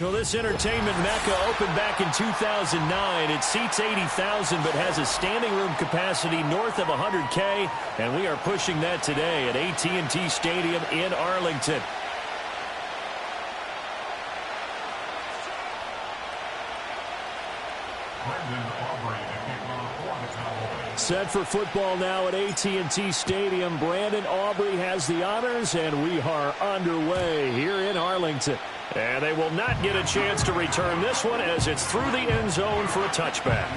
Well, this entertainment mecca opened back in 2009. It seats 80,000 but has a standing room capacity north of 100K, and we are pushing that today at AT&T Stadium in Arlington. Set for football now at AT&T Stadium. Brandon Aubrey has the honors, and we are underway here in Arlington. And they will not get a chance to return this one as it's through the end zone for a touchback.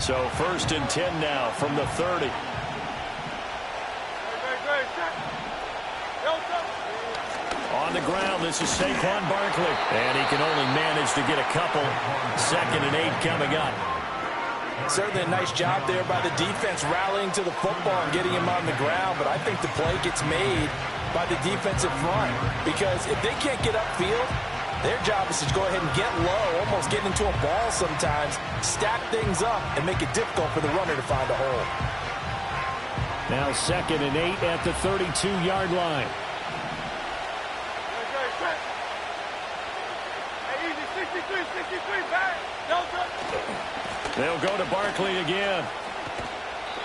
So 1st and 10 now from the 30. On the ground, this is Saquon Barkley. And he can only manage to get a couple. 2nd and 8 coming up. Certainly a nice job there by the defense rallying to the football and getting him on the ground. But I think the play gets made by the defensive front. Because if they can't get upfield, their job is to go ahead and get low, almost get into a ball sometimes, stack things up, and make it difficult for the runner to find a hole. Now 2nd and 8 at the 32-yard line. They'll go to Barkley again.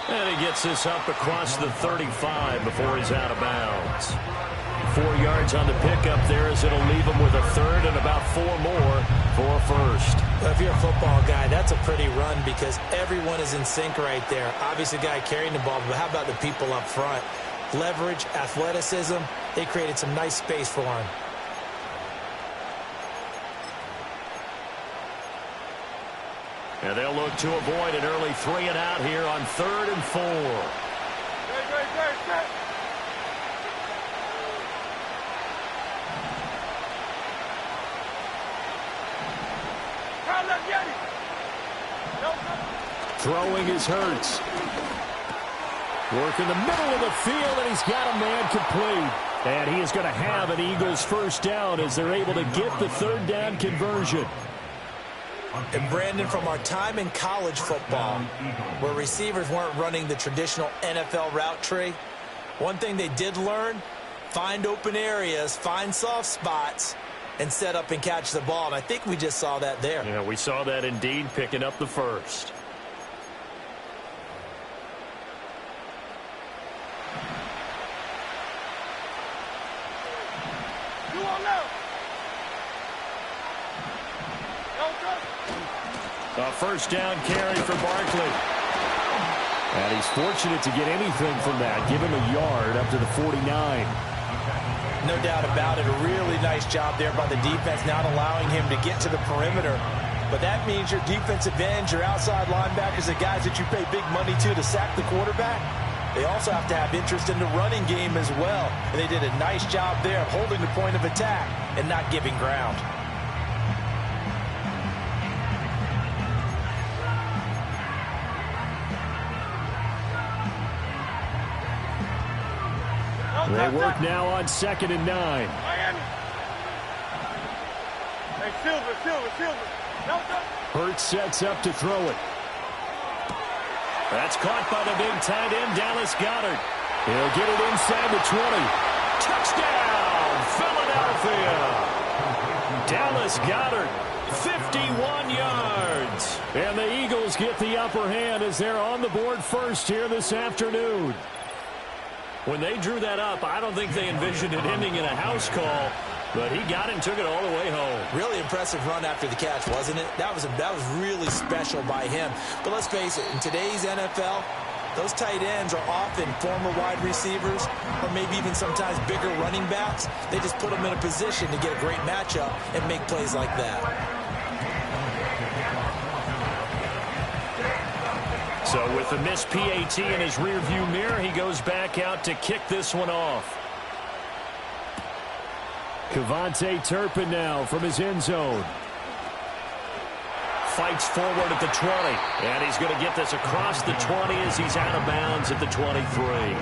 And he gets this up across the 35 before he's out of bounds. 4 yards on the pickup there as it'll leave him with a 3rd and about 4 more for a first. If you're a football guy, that's a pretty run because everyone is in sync right there. Obviously, the guy carrying the ball, but how about the people up front? Leverage, athleticism, they created some nice space for him. And they'll look to avoid an early 3 and out here on 3rd and 4. Throwing is Hurts. Working the middle of the field, and he's got a man complete. And he is going to have an Eagles first down as they're able to get the 3rd down conversion. And Brandon, from our time in college football, where receivers weren't running the traditional NFL route tree, one thing they did learn, find open areas, find soft spots, and set up and catch the ball. And I think we just saw that there. Yeah, we saw that indeed, picking up the first. A first down carry for Barkley. And he's fortunate to get anything from that. Give him a yard up to the 49. No doubt about it. A really nice job there by the defense, not allowing him to get to the perimeter. But that means your defensive ends, your outside linebackers, the guys that you pay big money to sack the quarterback, they also have to have interest in the running game as well. And they did a nice job there of holding the point of attack and not giving ground. They work now on 2nd and 9. Miami. Hey, Silver. Hurts sets up to throw it. That's caught by the big tight end, Dallas Goedert. He'll get it inside the 20. Touchdown, Philadelphia. Dallas Goedert, 51 yards. And the Eagles get the upper hand as they're on the board first here this afternoon. When they drew that up, I don't think they envisioned it ending in a house call, but he got it and took it all the way home. Really impressive run after the catch, wasn't it? That was really special by him. But let's face it, in today's NFL, those tight ends are often former wide receivers or maybe even sometimes bigger running backs. They just put them in a position to get a great matchup and make plays like that. So with the missed PAT in his rearview mirror, he goes back out to kick this one off. Kevontae Turpin now from his end zone. fights forward at the 20. And he's going to get this across the 20 as he's out of bounds at the 23.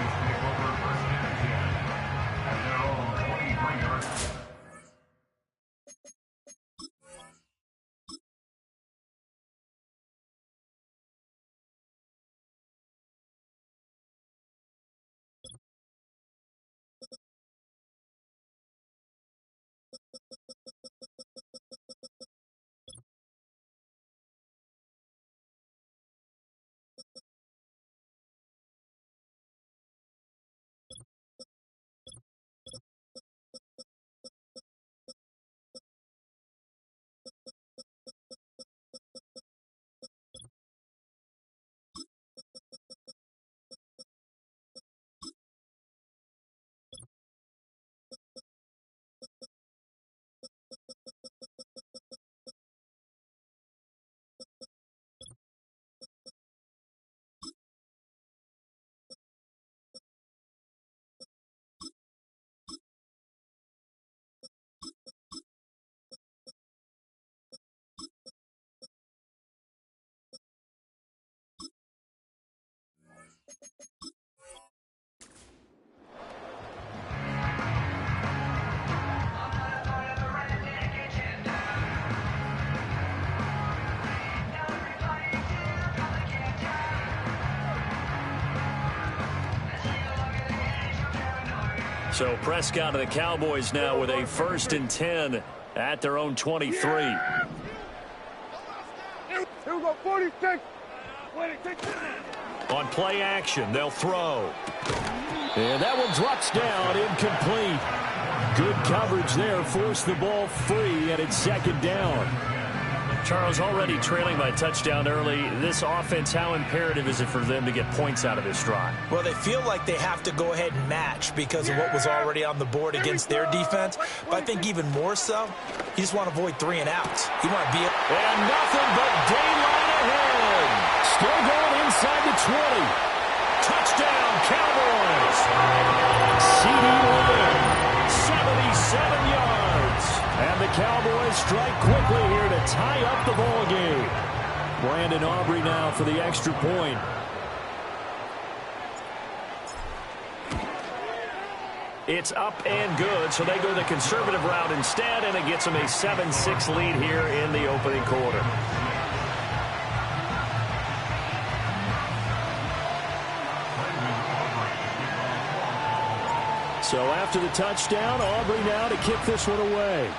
So Prescott and the Cowboys now with a 1st and 10 at their own 23. Here we go, 46. On play action, they'll throw. And that one drops down, incomplete. Good coverage there, forced the ball free, and it's 2nd down. Charles, already trailing by a touchdown early. This offense, how imperative is it for them to get points out of this drive? Well, they feel like they have to go ahead and match because of what was already on the board against their defense. But I think even more so, you just want to avoid 3 and outs. You want to be and nothing but daylight ahead. Still going inside the 20. Touchdown, Cowboys. CD Lamb, 77 yards. And the Cowboys strike quickly here to tie up the ball game. Brandon Aubrey now for the extra point. It's up and good, so they go the conservative route instead, and it gets them a 7-6 lead here in the opening quarter. So after the touchdown, Aubrey now to kick this one away.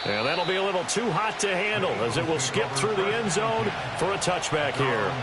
And that'll be a little too hot to handle as it will skip through the end zone for a touchback here.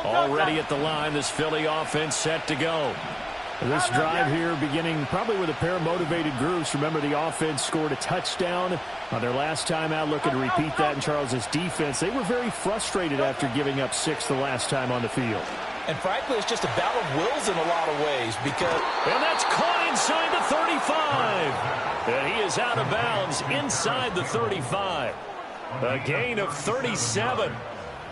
Already at the line, this Philly offense set to go. This drive here beginning probably with a pair of motivated groups. Remember, the offense scored a touchdown on their last time out, looking to repeat that in Charles's defense. They were very frustrated after giving up 6 the last time on the field. And frankly, it's just a battle of wills in a lot of ways because... And that's caught inside the 35. And he is out of bounds inside the 35. A gain of 37.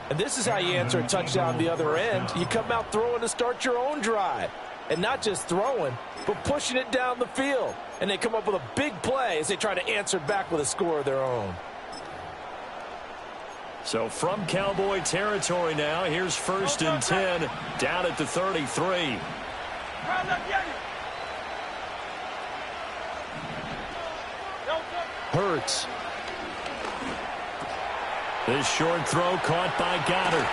And this is how you answer a touchdown the other end. You come out throwing to start your own drive. And not just throwing, but pushing it down the field. And they come up with a big play as they try to answer back with a score of their own. So from Cowboy territory now, here's 1st and 10 down at the 33. Hurts. This short throw caught by Goddard.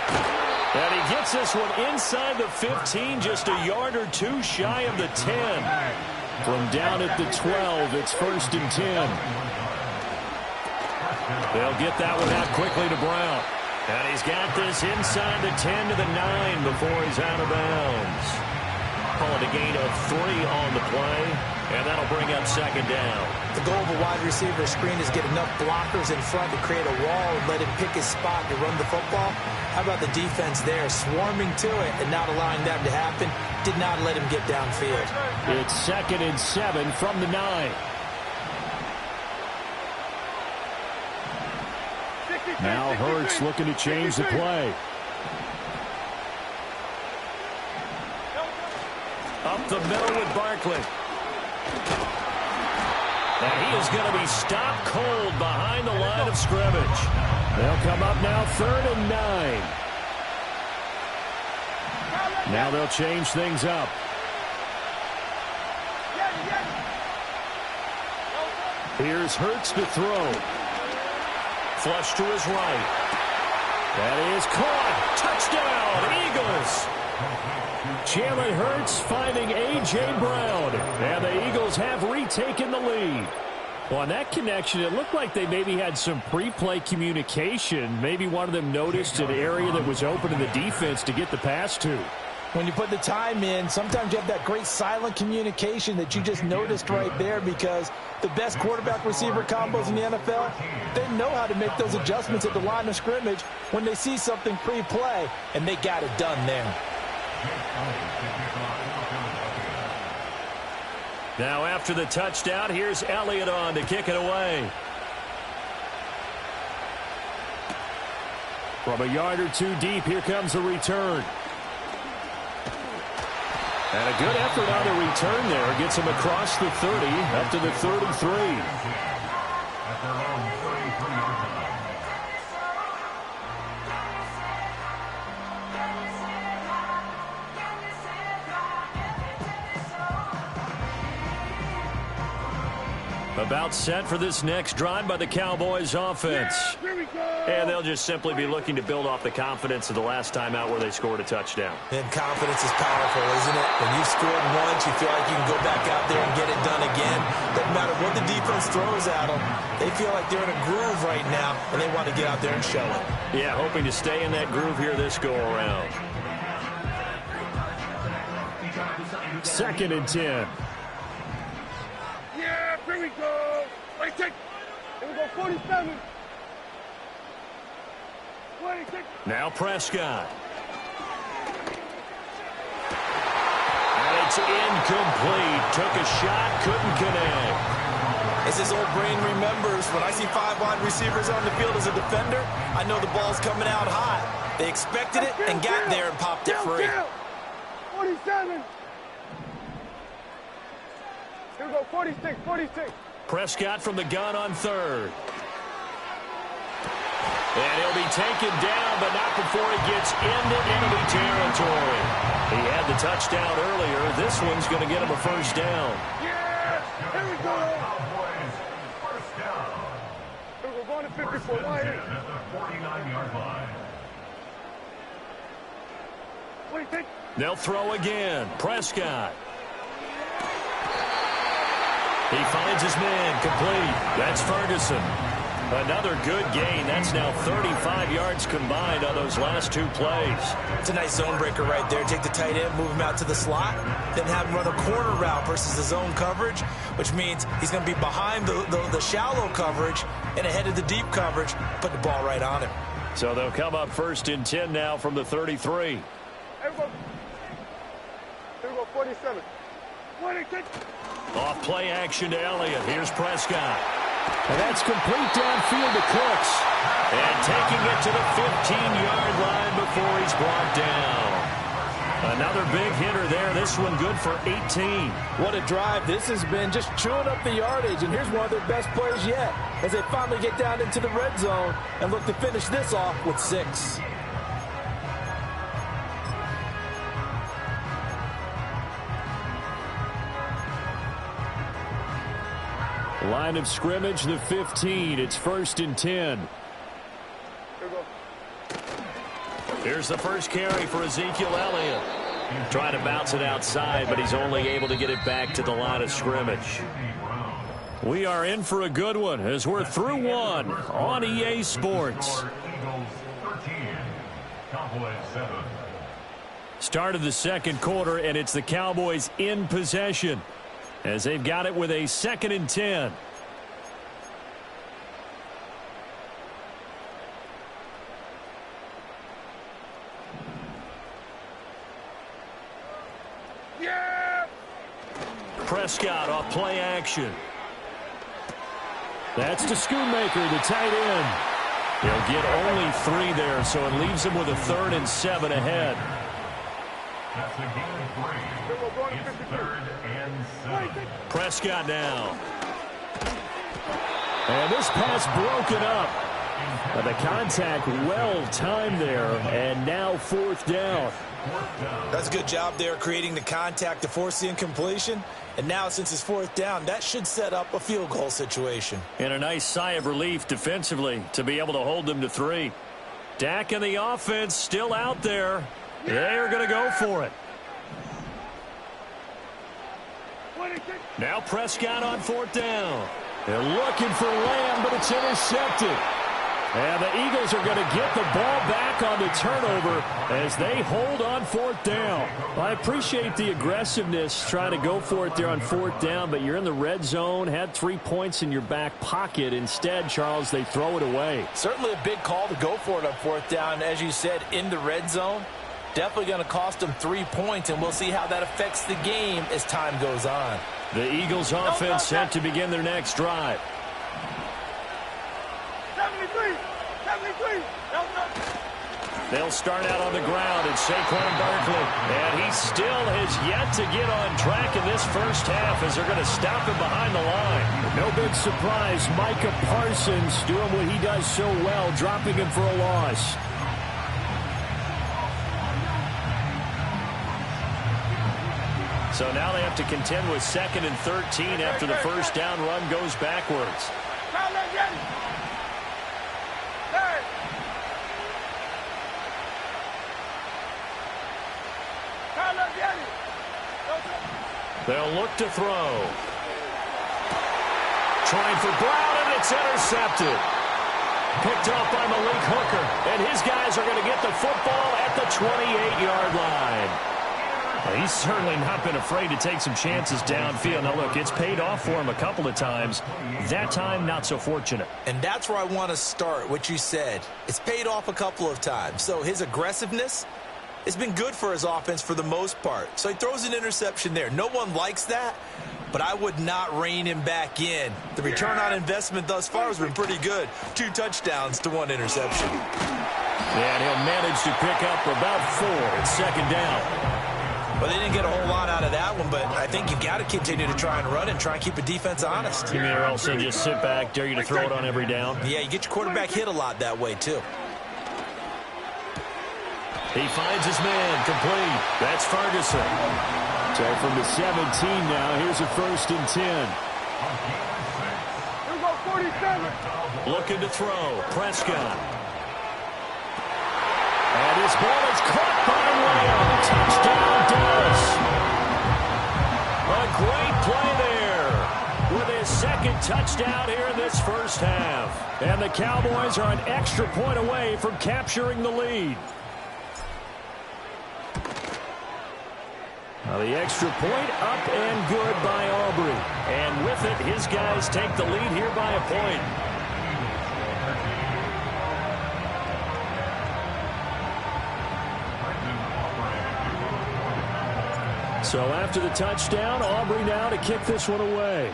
And he gets this one inside the 15, just a yard or 2 shy of the 10. From down at the 12, it's 1st and 10. They'll get that one out quickly to Brown. And he's got this inside the 10 to the 9 before he's out of bounds. Call it a gain of 3 on the play, and that'll bring up second down. The goal of a wide receiver screen is get enough blockers in front to create a wall and let him pick his spot to run the football. How about the defense there, swarming to it and not allowing that to happen? Did not let him get downfield. It's 2nd and 7 from the 9. Now Hurts looking to change the play. Up the middle with Barkley. And he is going to be stopped cold behind the line of scrimmage. They'll come up now 3rd and 9. Now they'll change things up. Here's Hurts to throw. Flush to his right. That is caught. Touchdown, Eagles. Jalen Hurts finding A.J. Brown. And the Eagles have retaken the lead. Well, on that connection, it looked like they maybe had some pre-play communication. Maybe one of them noticed an area that was open in the defense to get the pass to. When you put the time in, sometimes you have that great silent communication that you just noticed right there, because the best quarterback-receiver combos in the NFL, they know how to make those adjustments at the line of scrimmage when they see something pre-play, and they got it done there. Now after the touchdown, here's Elliott on to kick it away. From a yard or two deep, here comes the return. And a good effort on the return there. Gets him across the 30, up to the 33. About set for this next drive by the Cowboys offense. And they'll just simply be looking to build off the confidence of the last time out where they scored a touchdown. And confidence is powerful, isn't it? When you've scored once, you feel like you can go back out there and get it done again. Doesn't matter what the defense throws at them. They feel like they're in a groove right now, and they want to get out there and show it. Yeah, hoping to stay in that groove here this go-around. 2nd and 10. Yeah, here we go. Wait, take. Here we go, 47. Wait, take. Now Prescott. And it's incomplete. Took a shot, couldn't connect. As his old brain remembers, when I see 5 wide receivers on the field as a defender, I know the ball's coming out hot. They expected it and got there and popped it free. 47. Here we go, 46, 46. Prescott from the gun on 3rd. And he'll be taken down, but not before he gets into enemy territory. He had the touchdown earlier. This one's going to get him a first down. Yeah, here we go. Here we go, going to 54, wide. 49-yard line. Wait, take. They'll throw again. Prescott. He finds his man, complete. That's Ferguson. Another good gain. That's now 35 yards combined on those last 2 plays. It's a nice zone breaker right there. Take the tight end, move him out to the slot, then have him run a corner route versus the zone coverage, which means he's going to be behind the shallow coverage and ahead of the deep coverage, put the ball right on him. So they'll come up 1st and 10 now from the 33. Here we go, 47. Wait, take. Off play action to Elliott. Here's Prescott. And that's complete downfield to Cooks. And taking it to the 15-yard line before he's brought down. Another big hitter there. This one good for 18. What a drive this has been, just chewing up the yardage. And here's one of their best plays yet as they finally get down into the red zone and look to finish this off with 6. Line of scrimmage, the 15. It's 1st and 10. Here we go. Here's the first carry for Ezekiel Elliott. Trying to bounce it outside, but he's only able to get it back to the line of scrimmage. We are in for a good one as we're through one on EA Sports. Start of the second quarter, and it's the Cowboys in possession as they've got it with a 2nd and 10. Yeah! Prescott off play action. That's to Schoonmaker, the tight end. He'll get only 3 there, so it leaves him with a 3rd and 7 ahead. That's a gain of 3. It's 3rd and 7. Prescott now. And this pass broken up. The contact well timed there, and now 4th down. That's a good job there creating the contact to force the incompletion. And now since it's 4th down, that should set up a field goal situation. And a nice sigh of relief defensively to be able to hold them to 3. Dak and the offense still out there. They're going to go for it. Now Prescott on 4th down. They're looking for Lamb, but it's intercepted. And the Eagles are going to get the ball back on the turnover as they hold on 4th down. I appreciate the aggressiveness trying to go for it there on 4th down, but you're in the red zone, had 3 points in your back pocket. Instead, Charles, they throw it away. Certainly a big call to go for it on 4th down. As you said, in the red zone, definitely going to cost them 3 points, and we'll see how that affects the game as time goes on. The Eagles offense set to begin their next drive. 73! They'll start out on the ground. It's Saquon Barkley. And he still has yet to get on track in this first half as they're going to stop him behind the line. No big surprise. Micah Parsons doing what he does so well, dropping him for a loss. So now they have to contend with 2nd and 13 after the first down run goes backwards. They'll look to throw. Trying for Brown, and it's intercepted. Picked off by Malik Hooker, and his guys are going to get the football at the 28-yard line. Well, he's certainly not been afraid to take some chances downfield. Now, look, it's paid off for him a couple of times. That time, not so fortunate. And that's where I want to start, what you said. It's paid off a couple of times. So his aggressiveness, it's been good for his offense for the most part. So he throws an interception there. No one likes that, but I would not rein him back in. The return on investment thus far has been pretty good. 2 touchdowns to 1 interception. And he'll manage to pick up about 4 at 2nd down. Well, they didn't get a whole lot out of that one, but I think you've got to continue to try and run and try and keep the defense honest. You mean or else they just sit back, dare you to throw it on every down? Yeah, you get your quarterback hit a lot that way, too. He finds his man complete. That's Ferguson. So from the 17 now, here's a 1st and 10. Here we go, 47. Looking to throw. Prescott. And his ball is caught by Lamb. Touchdown, Dallas. A great play there with his 2nd touchdown here in this first half. And the Cowboys are an extra point away from capturing the lead. Now the extra point up and good by Aubrey. And with it, his guys take the lead here by a point. So after the touchdown, Aubrey now to kick this one away.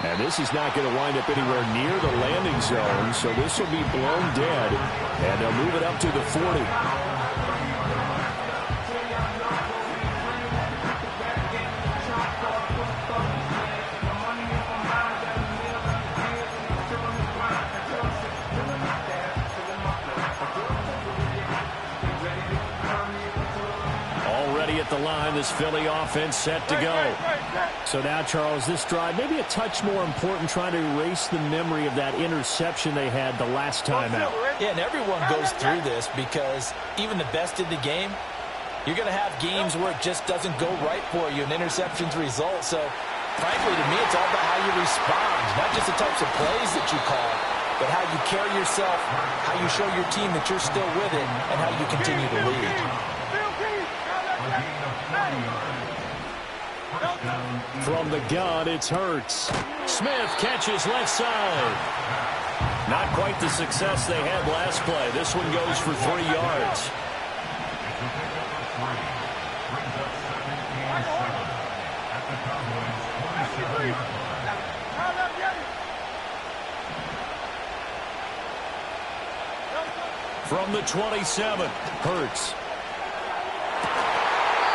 And this is not going to wind up anywhere near the landing zone, so this will be blown dead, and they'll move it up to the 40. Already at the line, this Philly offense set to go. So now, Charles, this drive, maybe a touch more important, trying to erase the memory of that interception they had the last time out. Yeah, and everyone goes through this because even the best in the game, you're going to have games where it just doesn't go right for you, and interceptions result. So, frankly, to me, it's all about how you respond, not just the types of plays that you call. but how you carry yourself, how you show your team that you're still with it, and how you continue to lead. From the gun, it's Hurts. Smith catches left side. Not quite the success they had last play. This one goes for 3 yards. From the 27, Hurts.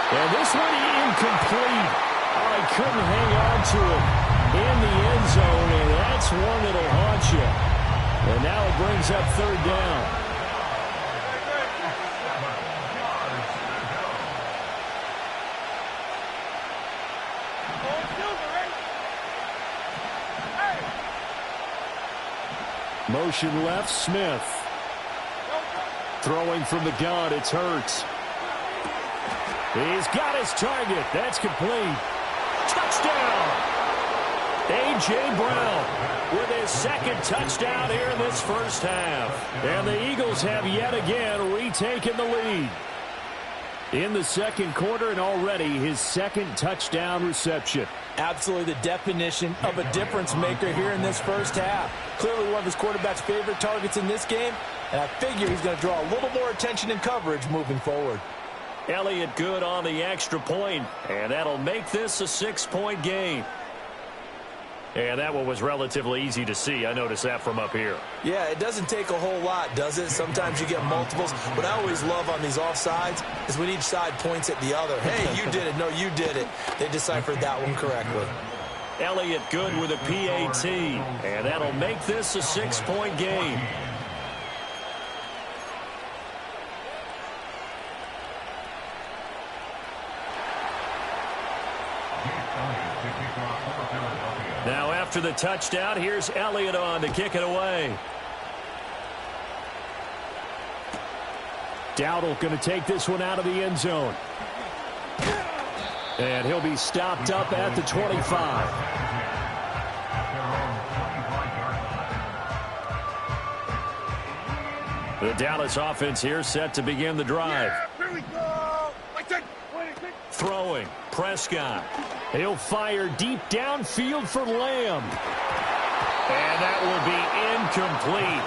And this one incomplete. Oh, he couldn't hang on to it in the end zone, and that's one that'll haunt you. And now it brings up 3rd down. Motion left, Smith. Throwing from the gun, it's Hurts. He's got his target. That's complete. Touchdown! A.J. Brown with his 2nd touchdown here in this first half. And the Eagles have yet again retaken the lead. In the 2nd quarter, and already his 2nd touchdown reception. Absolutely the definition of a difference maker here in this first half. Clearly one of his quarterback's favorite targets in this game, and I figure he's going to draw a little more attention and coverage moving forward. Elliott good on the extra point, and that'll make this a 6-point game. And that one was relatively easy to see. I noticed that from up here. Yeah, it doesn't take a whole lot, does it? Sometimes you get multiples. What I always love on these offsides is when each side points at the other. Hey, you did it. No, you did it. They deciphered that one correctly. Elliott good with a PAT, and that'll make this a 6-point game. Now after the touchdown, here's Elliott on to kick it away. Dowdle going to take this one out of the end zone. And he'll be stopped up at the 25. The Dallas offense here set to begin the drive. Here we go. Throwing. Prescott. He'll fire deep downfield for Lamb. And that will be incomplete.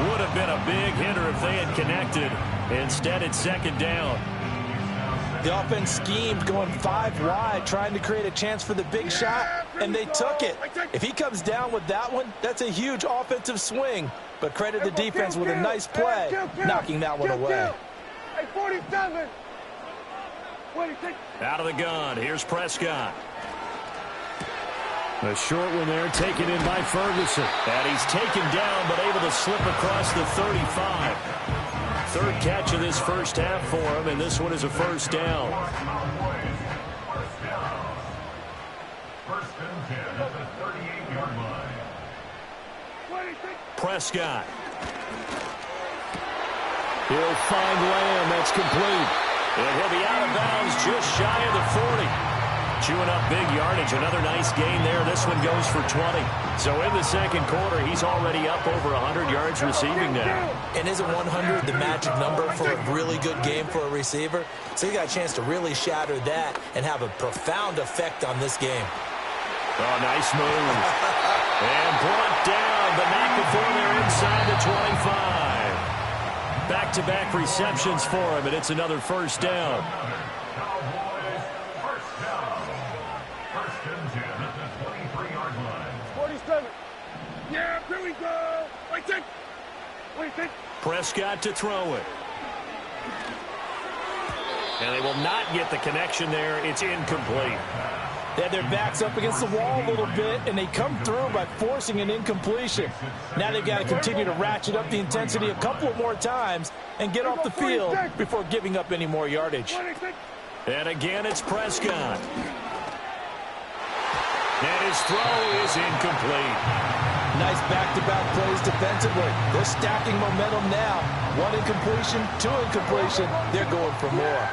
Would have been a big hitter if they had connected. Instead, it's 2nd down. The offense schemed going 5 wide, trying to create a chance for the big shot, and they took it. If he comes down with that one, that's a huge offensive swing. But credit the defense with a nice play, knocking that one away. Hey, 47. Out of the gun, here's Prescott. A short one there, taken in by Ferguson. And he's taken down, but able to slip across the 35. 3rd catch of this first half for him, and this one is a 1st down. First and 10 at the 38-yard line. Prescott. He'll find Lamb. That's complete. And he'll be out of bounds just shy of the 40. Chewing up big yardage. Another nice gain there. This one goes for 20. So in the 2nd quarter, he's already up over 100 yards receiving now. And isn't 100 the magic number for a really good game for a receiver? So he got a chance to really shatter that and have a profound effect on this game. Oh, nice move. And brought down, but not before they're inside the 25. Back-to-back receptions for him, and it's another 1st down. Cowboys, 1st down. First and 10 at the 23-yard line. 47. Yeah, here we go. Wait. Prescott to throw it. And they will not get the connection there. It's incomplete. They had their backs up against the wall a little bit, and they come through by forcing an incompletion. Now they've got to continue to ratchet up the intensity a couple of more times and get off the field before giving up any more yardage. And again, it's Prescott. And his throw is incomplete. Nice back-to-back plays defensively. They're stacking momentum now. 1 incompletion, 2 incompletion. They're going for more.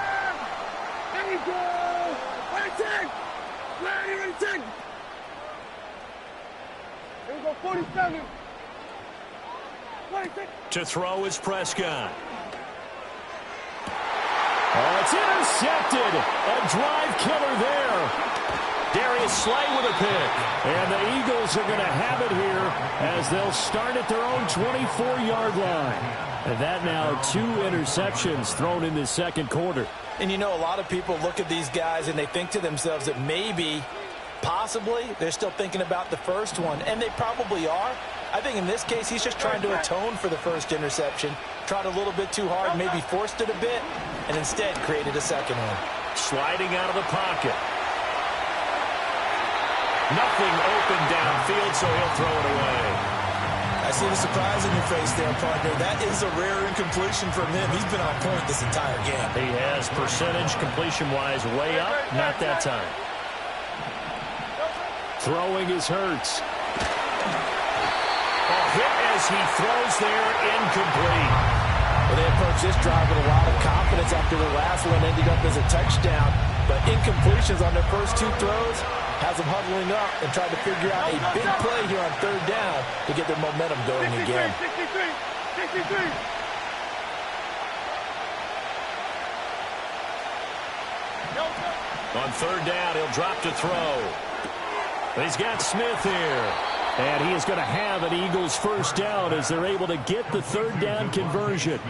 There we go. Here we go, 47. To throw is Prescott. Oh, it's intercepted. A drive killer there. Darius Slay with a pick. And the Eagles are going to have it here as they'll start at their own 24-yard line. And that now 2 interceptions thrown in the second quarter. And you know, a lot of people look at these guys and they think to themselves that maybe, possibly, they're still thinking about the first one. And they probably are. I think in this case, he's just trying to atone for the first interception. Tried a little bit too hard, maybe forced it a bit, and instead created a second one. Sliding out of the pocket. Nothing open downfield, so he'll throw it away. I see the surprise in your face there, partner. That is a rare incompletion from him. He's been on point this entire game. He has percentage completion-wise way up. Not that time. Throwing is Hurts. A hit as he throws there, incomplete. Well, they approached this drive with a lot of confidence after the last one ended up as a touchdown. But incompletions on their first 2 throws has them huddling up and trying to figure out a big play here on 3rd down to get their momentum going again. 63. On 3rd down, he'll drop to throw. He's got Smith here. And he is going to have an Eagles first down as they're able to get the 3rd down conversion.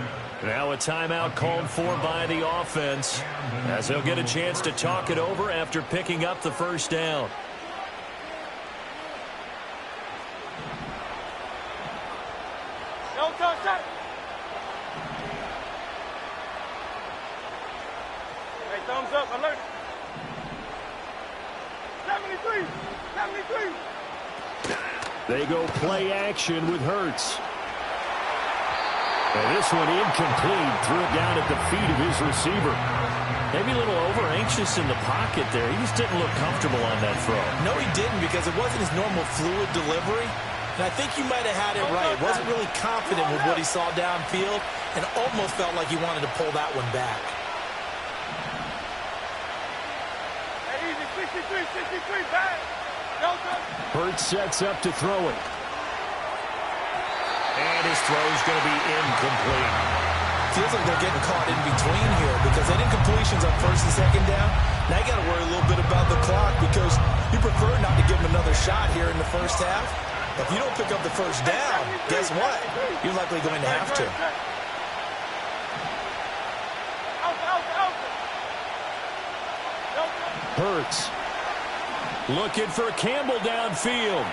Now a timeout called for by the offense as they'll get a chance to talk it over after picking up the first down. Hey, thumbs up, alert. 73. They go play action with Hurts. And this one incomplete. Threw it down at the feet of his receiver. Maybe a little over-anxious in the pocket there. He just didn't look comfortable on that throw. No, he didn't, because it wasn't his normal fluid delivery. And I think you might have had it right. Wasn't really confident with what he saw downfield and almost felt like he wanted to pull that one back. Hey, easy, 63, back. Hurts sets up to throw it. And his throw's going to be incomplete. Feels like they're getting caught in between here because they did incompletions on 1st and 2nd down. Now you got to worry a little bit about the clock because you prefer not to give them another shot here in the first half. If you don't pick up the first down, guess what? You're likely going to have to. Hurts. Looking for Campbell downfield.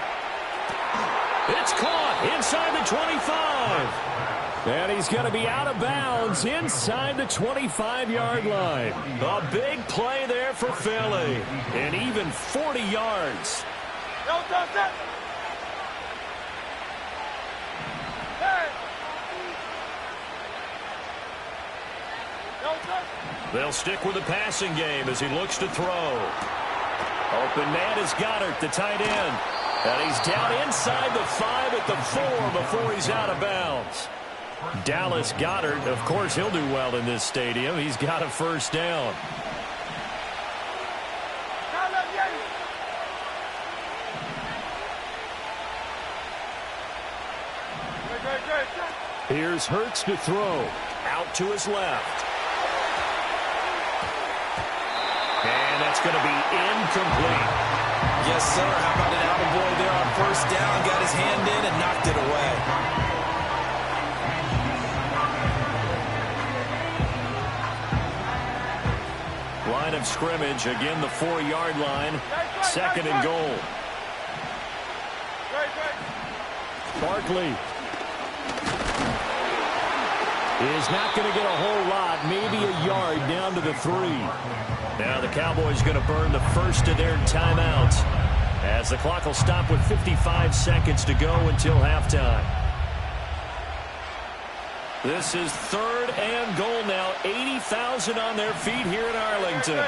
It's caught inside the 25. And he's going to be out of bounds inside the 25-yard line. A big play there for Philly. And even 40 yards. They'll stick with the passing game as he looks to throw. Open man is Goddard, the tight end. And he's down inside the 5 at the 4 before he's out of bounds. Dallas Goedert, of course, he'll do well in this stadium. He's got a first down. Here's Hurts to throw. Out to his left. And that's going to be incomplete. Yes, sir. How about an attaboy there on 1st down? Got his hand in and knocked it away. Line of scrimmage, again the 4-yard line. 2nd and goal. Barkley is not going to get a whole lot, maybe a yard down to the 3. Now the Cowboys going to burn the first of their timeouts as the clock will stop with 55 seconds to go until halftime. This is 3rd and goal now. 80,000 on their feet here in Arlington.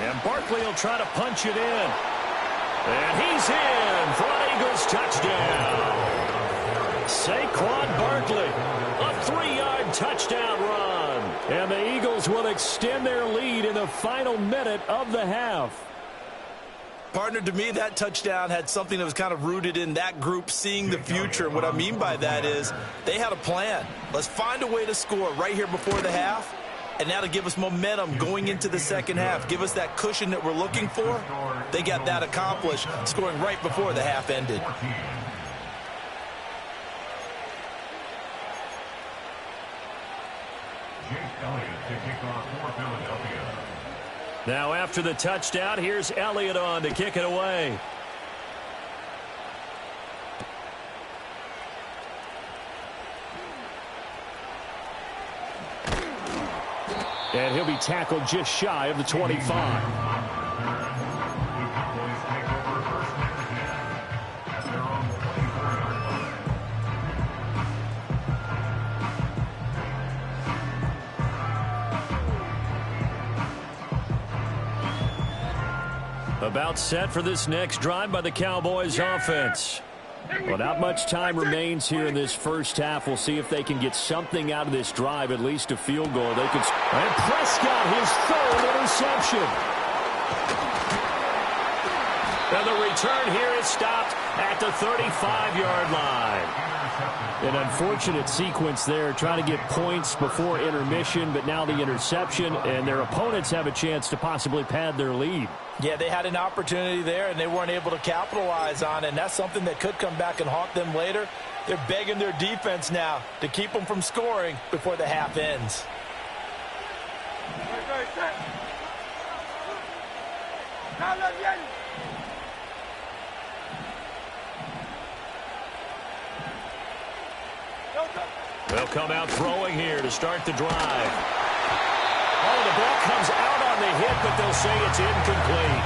And Barkley will try to punch it in. And he's in for an Eagles touchdown. Saquon Barkley, a 3-yard touchdown run. And the Eagles will extend their lead in the final minute of the half. Partner, to me, that touchdown had something that was kind of rooted in that group seeing the future. And what I mean by that is they had a plan. Let's find a way to score right here before the half. And now to give us momentum going into the second half. Give us that cushion that we're looking for. They got that accomplished, scoring right before the half ended. Now after the touchdown, here's Elliott on to kick it away. And he'll be tackled just shy of the 25. About set for this next drive by the Cowboys offense. Well, not much time remains here in this first half. We'll see if they can get something out of this drive, at least a field goal. They could. And Prescott, his third interception. And the return here is stopped at the 35-yard line. An unfortunate sequence there, trying to get points before intermission, but now the interception, and their opponents have a chance to possibly pad their lead. Yeah, they had an opportunity there, and they weren't able to capitalize on it, and that's something that could come back and haunt them later. They're begging their defense now to keep them from scoring before the half ends. They'll come out throwing here to start the drive. Oh, the ball comes out on the hit, but they'll say it's incomplete.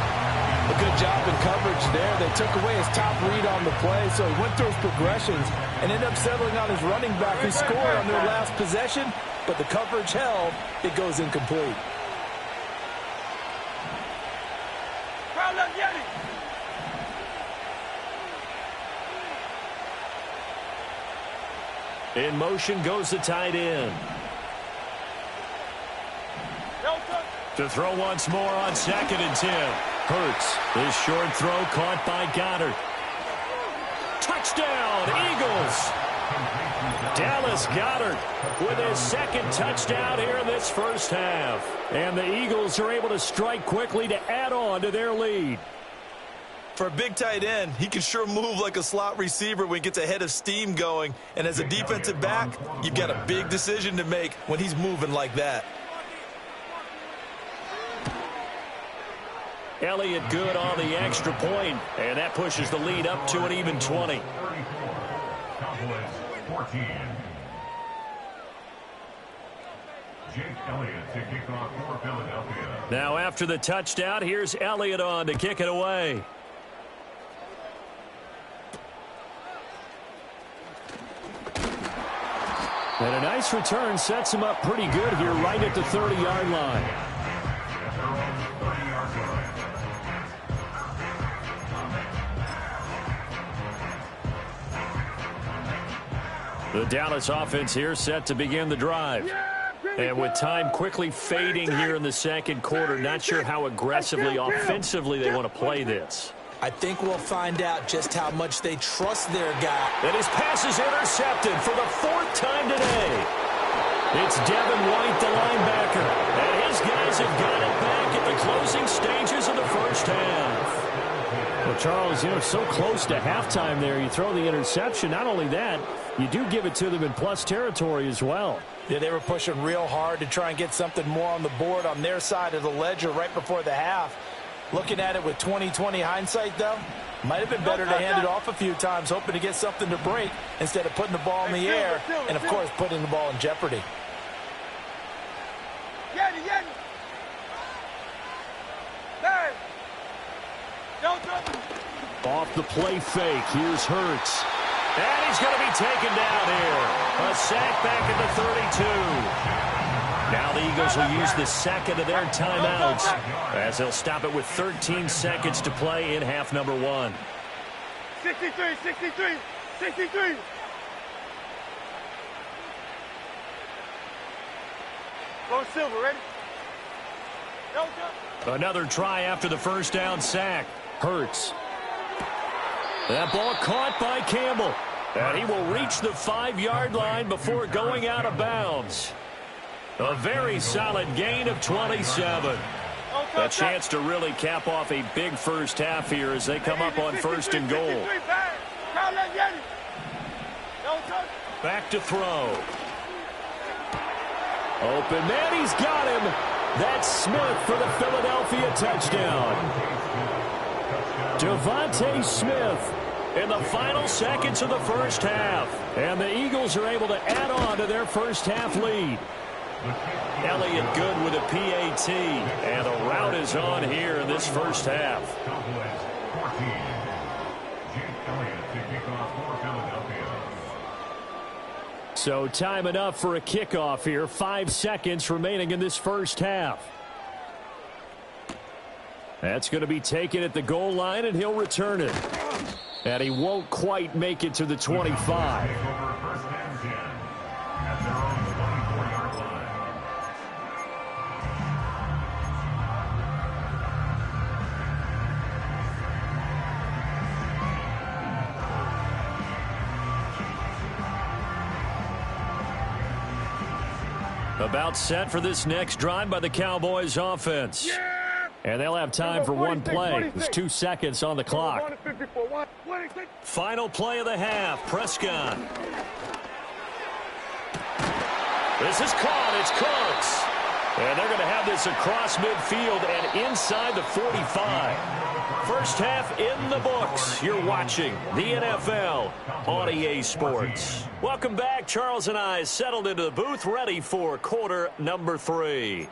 A good job in coverage there. They took away his top read on the play, so he went through his progressions and ended up settling on his running back who scored on their last possession, but the coverage held. It goes incomplete. In motion goes the tight end. To throw once more on 2nd and 10. Hurts. This short throw caught by Goddard. Touchdown, Eagles. Dallas Goddard with his second touchdown here in this first half. And the Eagles are able to strike quickly to add on to their lead. For a big tight end, he can sure move like a slot receiver when he gets a head of steam going. And as a defensive back, you've got a big decision to make when he's moving like that. Elliott good on the extra point, and that pushes the lead up to an even 20. 34, Cowboys 14. Jake Elliott to kick off for Philadelphia. Now after the touchdown, here's Elliott on to kick it away. And a nice return sets him up pretty good here right at the 30-yard line. The Dallas offense here set to begin the drive. And with time quickly fading here in the second quarter, not sure how aggressively, offensively they want to play this. I think we'll find out just how much they trust their guy. And his pass is intercepted for the 4th time today. It's Devin White, the linebacker. And his guys have got it back at the closing stages of the first half. Well, Charles, you know, so close to halftime there. You throw the interception. Not only that, you do give it to them in plus territory as well. Yeah, they were pushing real hard to try and get something more on the board on their side of the ledger right before the half. Looking at it with 20/20 hindsight, though, might have been better to hand it off a few times, hoping to get something to break instead of putting the ball in the air and, of course, putting the ball in jeopardy. Off the play fake, here's Hurts. And he's going to be taken down here. A sack back at the 32. Now the Eagles will use the second of their timeouts as they'll stop it with 13 seconds to play in half number 1. 63, 63, 63. Go Silver, ready? Go, go. Another try after the first down sack. Hurts. That ball caught by Campbell. And he will reach the 5-yard line before going out of bounds. A very solid gain of 27. A chance to really cap off a big first half here as they come up on first and goal. Back to throw. Open man, he's got him. That's Smith for the Philadelphia touchdown. Devontae Smith in the final seconds of the first half. And the Eagles are able to add on to their first half lead. Elliott good with a PAT. And the route is on here in this first half. So time enough for a kickoff here. 5 seconds remaining in this first half. That's going to be taken at the goal line, and he'll return it. And he won't quite make it to the 25. About set for this next drive by the Cowboys offense. And they'll have time for one play. There's 2 seconds on the clock. Final play of the half. Prescott. This is caught. It's Cooks. And they're going to have this across midfield and inside the 45. First half in the books. You're watching the NFL on EA Sports. Welcome back. Charles and I settled into the booth, ready for quarter number 3.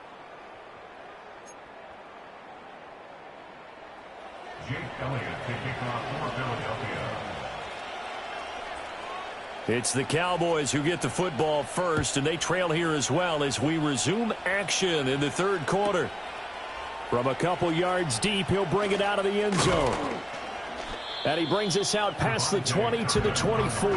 Jake Elliott to kick off for Philadelphia. It's the Cowboys who get the football first, and they trail here as well as we resume action in the third quarter. From a couple yards deep, he'll bring it out of the end zone. And he brings us out past the 20 to the 24.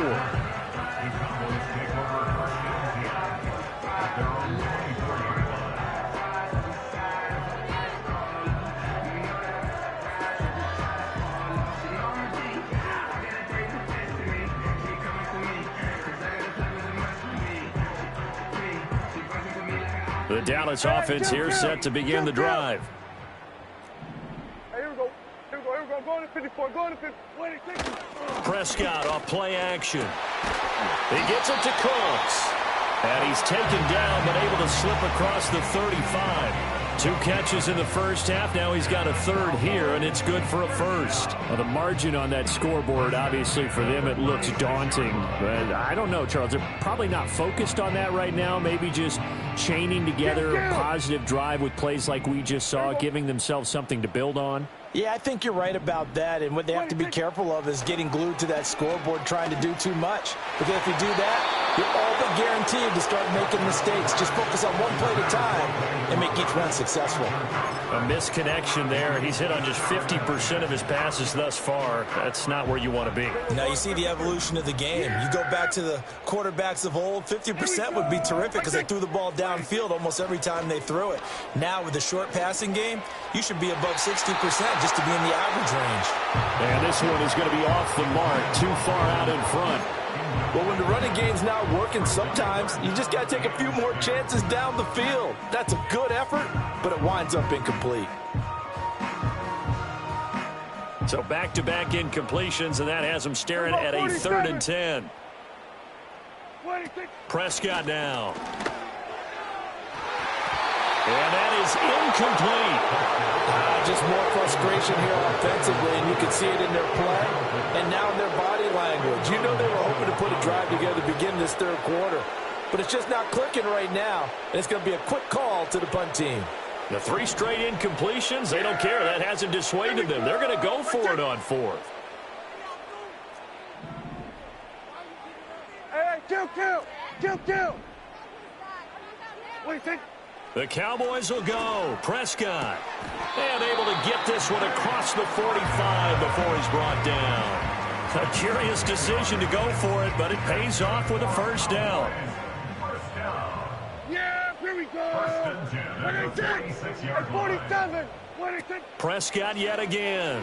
The Dallas offense here set to begin the drive. Hey, here we go. Here we go. Here we go. Go to 54. Go to 50. Prescott off play action. He gets it to Cooks. And he's taken down but able to slip across the 35. 2 catches in the first half. Now he's got a third here, and it's good for a first. Well, the margin on that scoreboard, obviously, for them, it looks daunting. But I don't know, Charles. They're probably not focused on that right now. Maybe just chaining together a positive drive with plays like we just saw, giving themselves something to build on. Yeah, I think you're right about that. And what they have to be careful of is getting glued to that scoreboard, trying to do too much. Because if you do that, you're all but guaranteed to start making mistakes. Just focus on one play at a time and make each run successful. A misconnection there. He's hit on just 50% of his passes thus far. That's not where you want to be. Now you see the evolution of the game. You go back to the quarterbacks of old, 50% would be terrific because they threw the ball downfield almost every time they threw it. Now with the short passing game, you should be above 60% just to be in the average range. And this one is going to be off the mark, too far out in front. Well, when the running game's not working, sometimes you just got to take a few more chances down the field. That's a good effort, but it winds up incomplete. So back-to-back incompletions, and that has them staring at a 3rd and 10. Prescott now. And that is incomplete. Just more frustration here offensively, and you can see it in their play and now in their body language. You know they were hoping to put a drive together to begin this third quarter, but it's just not clicking right now, and it's going to be a quick call to the punt team. The 3 straight incompletions, they don't care. That hasn't dissuaded them. They're going to go for it on 4th. Hey, kill. What do you think? The Cowboys will go. Prescott. And able to get this one across the 45 before he's brought down. A curious decision to go for it, but it pays off with a first down. Yeah, here we go. 36-yard 47. Prescott yet again.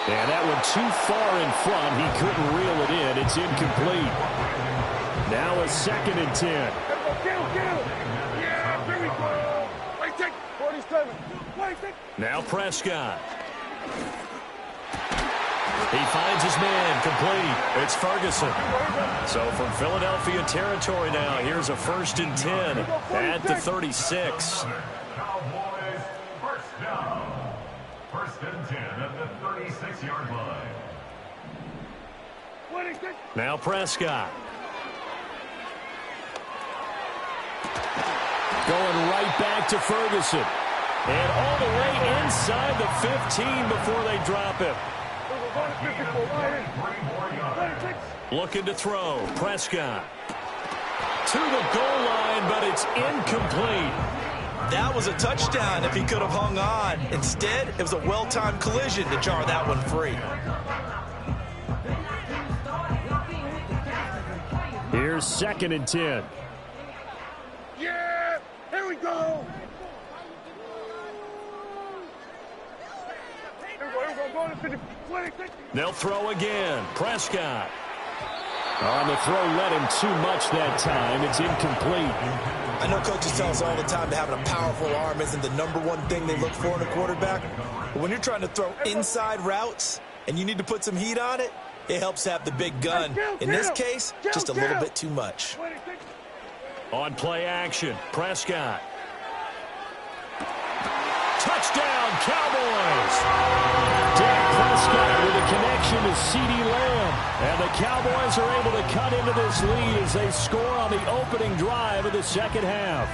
And that one too far in front. He couldn't reel it in. It's incomplete. Now a 2nd and 10. Yeah, here we go. 47. Now Prescott. He finds his man, complete. It's Ferguson. So from Philadelphia territory now, here's a 1st and 10 at the 36. Cowboys, first down. 1st and 10 at the 36-yard line. Now Prescott. Going right back to Ferguson. And all the way inside the 15 before they drop him. Looking to throw. Prescott. To the goal line, but it's incomplete. That was a touchdown if he could have hung on. Instead, it was a well-timed collision to jar that one free. Here's 2nd and 10. Yeah, here we go. They'll throw again. Prescott. On the throw, led him too much that time. It's incomplete. I know coaches tell us all the time that having a powerful arm isn't the #1 thing they look for in a quarterback. But when you're trying to throw inside routes and you need to put some heat on it, it helps have the big gun. In this case, just a little bit too much. On play action, Prescott. Touchdown, Cowboys! Dak Prescott with a connection to CeeDee Lamb. And the Cowboys are able to cut into this lead as they score on the opening drive of the 2nd half.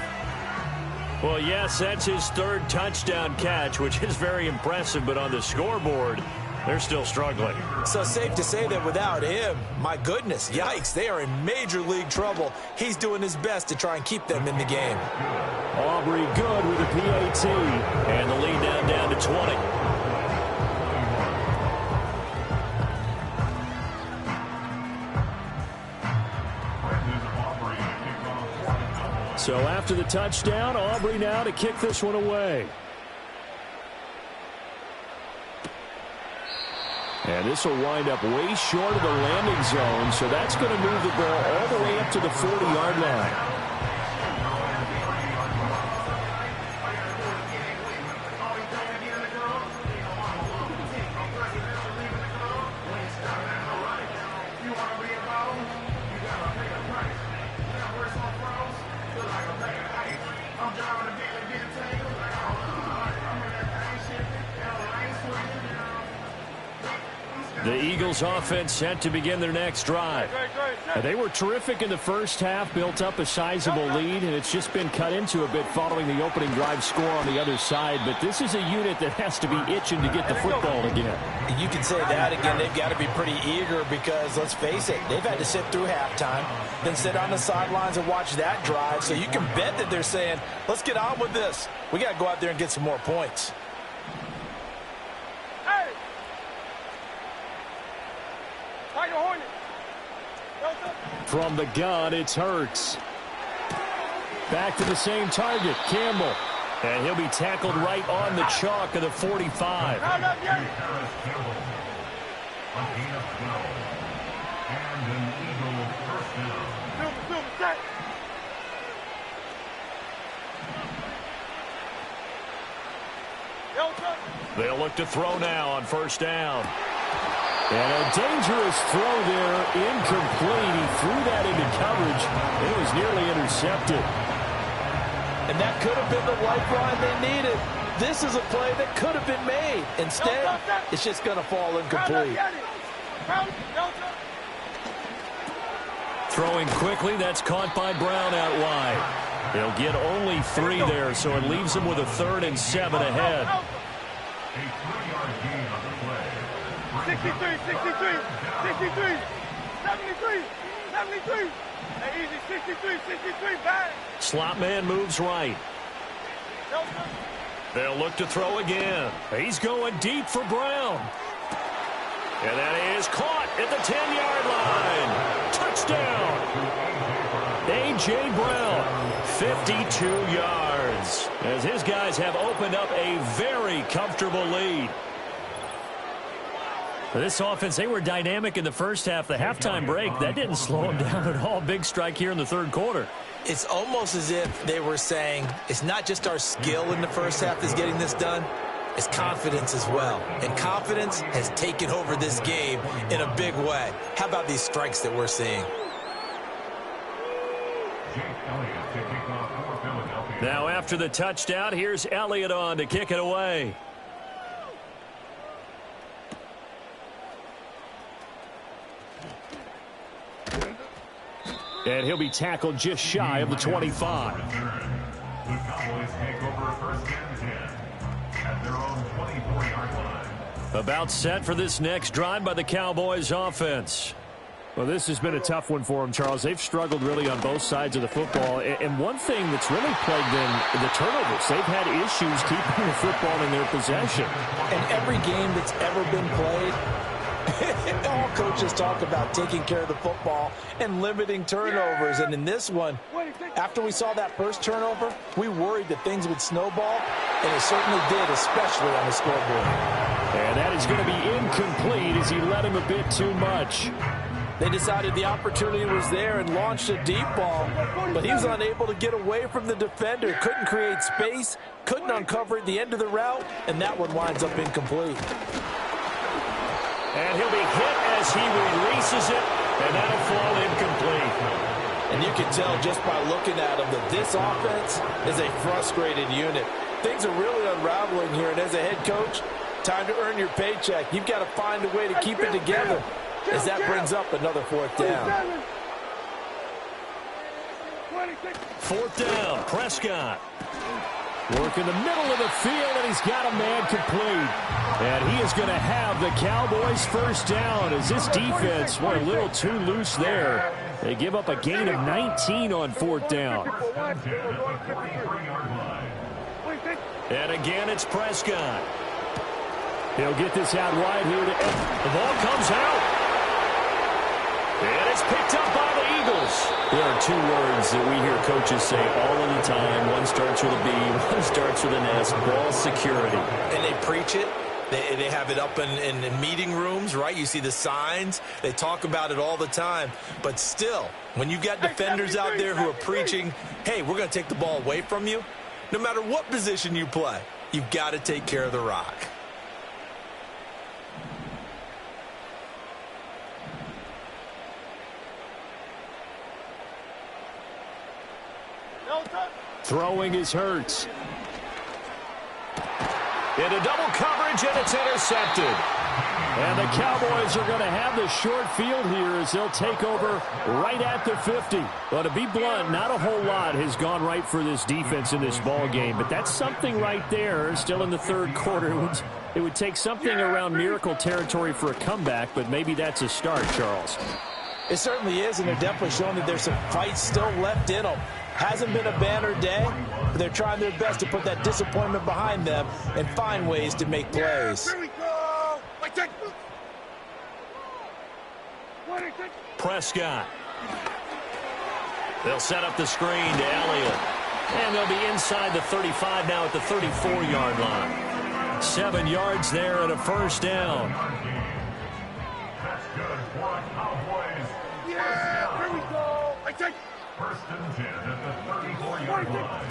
Well, yes, that's his 3rd touchdown catch, which is very impressive, but on the scoreboard, they're still struggling. So safe to say that without him, my goodness, yikes, they are in major league trouble. He's doing his best to try and keep them in the game. Aubrey good with a PAT, and the lead down to 20. So after the touchdown, Aubrey now to kick this one away. And this will wind up way short of the landing zone, so that's going to move the ball all the way up to the 40-yard line. The Eagles offense set to begin their next drive. They were terrific in the first half, built up a sizable lead, and it's just been cut into a bit following the opening drive score on the other side. But this is a unit that has to be itching to get the football again. You can say that again. They've got to be pretty eager because, let's face it, they've had to sit through halftime, then sit on the sidelines and watch that drive. So you can bet that they're saying, let's get on with this. We got to go out there and get some more points. From the gun, it's Hurts. Back to the same target, Campbell. And he'll be tackled right on the chalk of the 45. They'll look to throw now on 1st down. And a dangerous throw there, incomplete. He threw that into coverage. It was nearly intercepted. And that could have been the lifeline they needed. This is a play that could have been made. Instead, it's just going to fall incomplete. Throwing quickly, that's caught by Brown out wide. He'll get only 3 there, so it leaves him with a 3rd and 7 ahead. A 3-yard gain on the play. 63, 73, 73. Hey, easy, 63, back. Slot man moves right. They'll look to throw again. He's going deep for Brown. And that is caught at the 10-yard line. Touchdown. A.J. Brown, 52 yards, as his guys have opened up a very comfortable lead. This offense, they were dynamic in the first half. The halftime break, that didn't slow them down at all. Big strike here in the third quarter. It's almost as if they were saying, it's not just our skill in the first half that's getting this done, it's confidence as well. And confidence has taken over this game in a big way. How about these strikes that we're seeing? Now after the touchdown, here's Elliott on to kick it away. And he'll be tackled just shy of the 25. The Cowboys take over first and 10 at their own 24-yard line. About set for this next drive by the Cowboys offense. Well, this has been a tough one for them, Charles. They've struggled really on both sides of the football. And one thing that's really plagued them, the turnovers. They've had issues keeping the football in their possession. And every game that's ever been played, all coaches talk about taking care of the football and limiting turnovers. And in this one, after we saw that first turnover, we worried that things would snowball, and it certainly did, especially on the scoreboard. And that is going to be incomplete as he led him a bit too much. They decided the opportunity was there and launched a deep ball, but he was unable to get away from the defender, couldn't create space, couldn't uncover at the end of the route, and that one winds up incomplete. And he'll be hit as he releases it, and that'll fall incomplete. And you can tell just by looking at him that this offense is a frustrated unit. Things are really unraveling here, and as a head coach, time to earn your paycheck. You've got to find a way to keep it together, as that brings up another fourth down. Fourth down, Prescott. Work in the middle of the field, and he's got a man complete. And he is going to have the Cowboys first down as this defense went a little too loose there. They give up a gain of 19 on fourth down. And again, it's Prescott. He'll get this out wide here. The ball comes out. And it's picked up by the Eagles. There are two words that we hear coaches say all of the time. One starts with a B, one starts with an S. Ball security. And they preach it. They have it up in meeting rooms, right? You see the signs. They talk about it all the time. But still, when you've got defenders out there who are preaching, hey, we're going to take the ball away from you, no matter what position you play, you've got to take care of the rock. Throwing is Hurts. Into double coverage, and it's intercepted. And the Cowboys are going to have the short field here as they'll take over right at the 50. Well, to be blunt, not a whole lot has gone right for this defense in this ball game, but that's something right there. Still in the third quarter. It would take something around miracle territory for a comeback, but maybe that's a start, Charles. It certainly is, and they're definitely showing that there's some fight still left in them. Hasn't been a banner day, but they're trying their best to put that disappointment behind them and find ways to make plays. Prescott. They'll set up the screen to Elliott. And they'll be inside the 35 now at the 34-yard line. 7 yards there and a first down. That's good for the Cowboys. Yeah, here we go. First and 10 at the 34-yard line.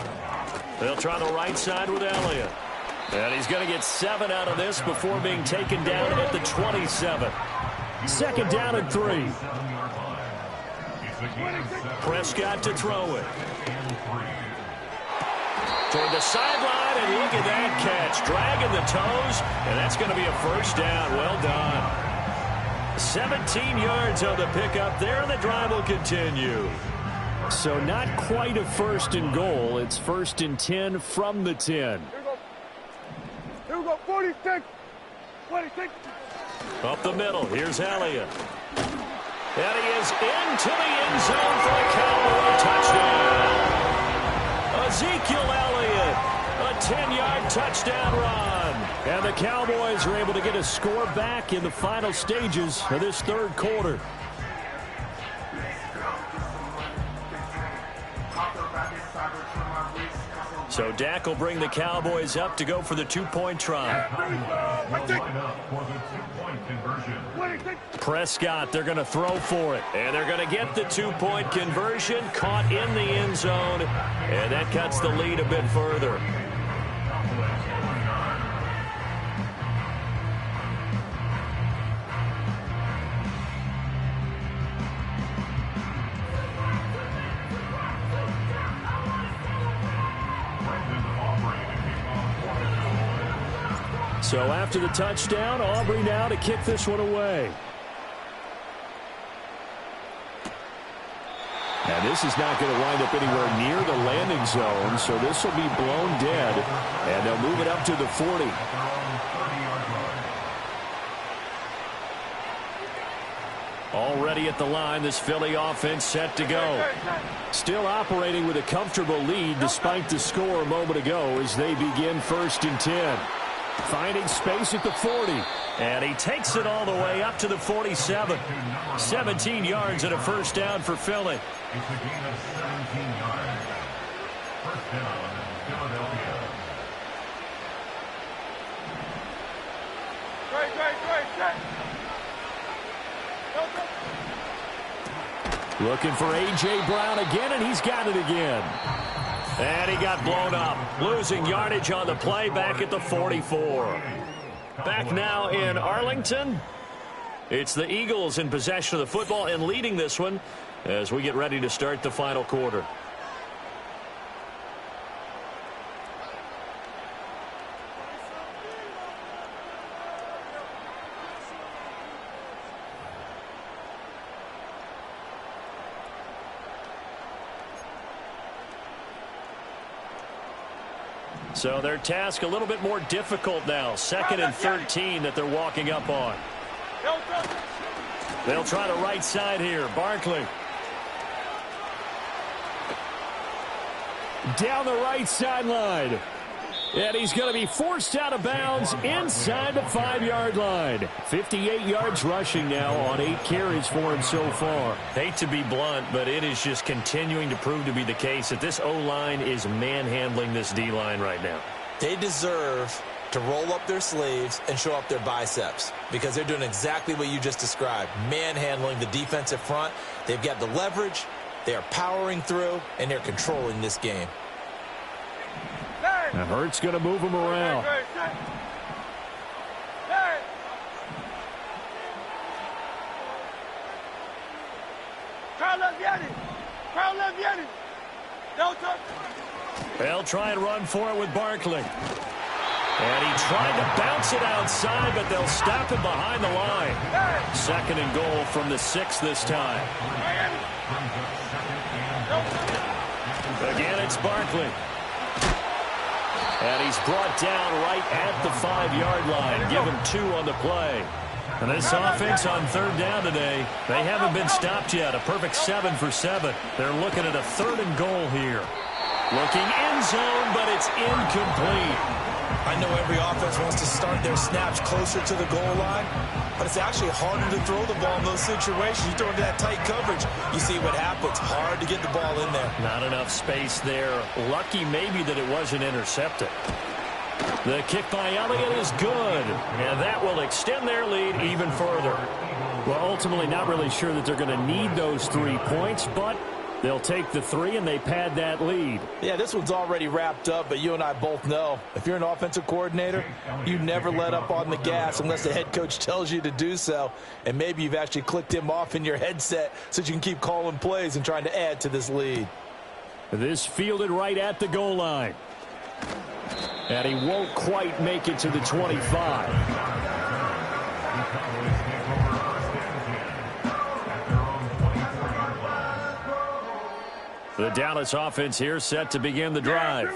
They'll try the right side with Elliott. And he's going to get 7 out of this before being taken down at the 27. Second down and 3. Prescott to throw it. Toward the sideline, and look at that catch. Dragging the toes, and that's going to be a first down. Well done. 17 yards on the pickup there, and the drive will continue. So not quite a first and goal. It's first and 10 from the 10. Here we go, 46. 26. Up the middle, here's Elliott. And he is into the end zone for a Cowboy touchdown. Ezekiel Elliott, a 10-yard touchdown run. And the Cowboys are able to get a score back in the final stages of this third quarter. So Dak will bring the Cowboys up to go for the two-point try. Line up for the two-point conversion. Prescott, they're going to throw for it. And they're going to get the two-point conversion, caught in the end zone. And that cuts the lead a bit further. So after the touchdown, Aubrey now to kick this one away. And this is not going to wind up anywhere near the landing zone, so this will be blown dead. And they'll move it up to the 40. Already at the line, this Philly offense set to go. Still operating with a comfortable lead despite the score a moment ago as they begin 1st and 10. Finding space at the 40. And he takes it all the way up to the 47. 17 yards and a first down for Philly. It's a gain of 17 yards. First down, Philadelphia. Looking for A.J. Brown again, and he's got it again. And he got blown up. Losing yardage on the play back at the 44. Back now in Arlington. It's the Eagles in possession of the football and leading this one as we get ready to start the final quarter. So their task a little bit more difficult now. 2nd and 13 that they're walking up on. They'll try the right side here. Barkley. Down the right sideline. And he's going to be forced out of bounds inside the 5-yard line. 58 yards rushing now on 8 carries for him so far. Hate to be blunt, but it is just continuing to prove to be the case that this O-line is manhandling this D-line right now. They deserve to roll up their sleeves and show up their biceps because they're doing exactly what you just described, manhandling the defensive front. They've got the leverage, they are powering through, and they're controlling this game. Now Hurts going to move him around. They'll try and run for it with Barkley. And he tried to bounce it outside, but they'll stop him behind the line. 2nd and goal from the 6 this time. Again, it's Barkley. And he's brought down right at the 5-yard line. Give him 2 on the play. And this offense on 3rd down today, they haven't been stopped yet. A perfect 7 for 7. They're looking at a 3rd and goal here. Looking end zone, but it's incomplete. I know every offense wants to start their snaps closer to the goal line, but it's actually harder to throw the ball in those situations. You throw into that tight coverage, you see what happens. Hard to get the ball in there. Not enough space there. Lucky maybe that it wasn't intercepted. The kick by Elliott is good, and that will extend their lead even further. Well, ultimately not really sure that they're going to need those 3 points, but they'll take the 3 and they pad that lead. Yeah, this one's already wrapped up, but you and I both know if you're an offensive coordinator, you never let up on the gas unless the head coach tells you to do so. And maybe you've actually clicked him off in your headset so that you can keep calling plays and trying to add to this lead. This fielded right at the goal line. And he won't quite make it to the 25. The Dallas offense here set to begin the drive.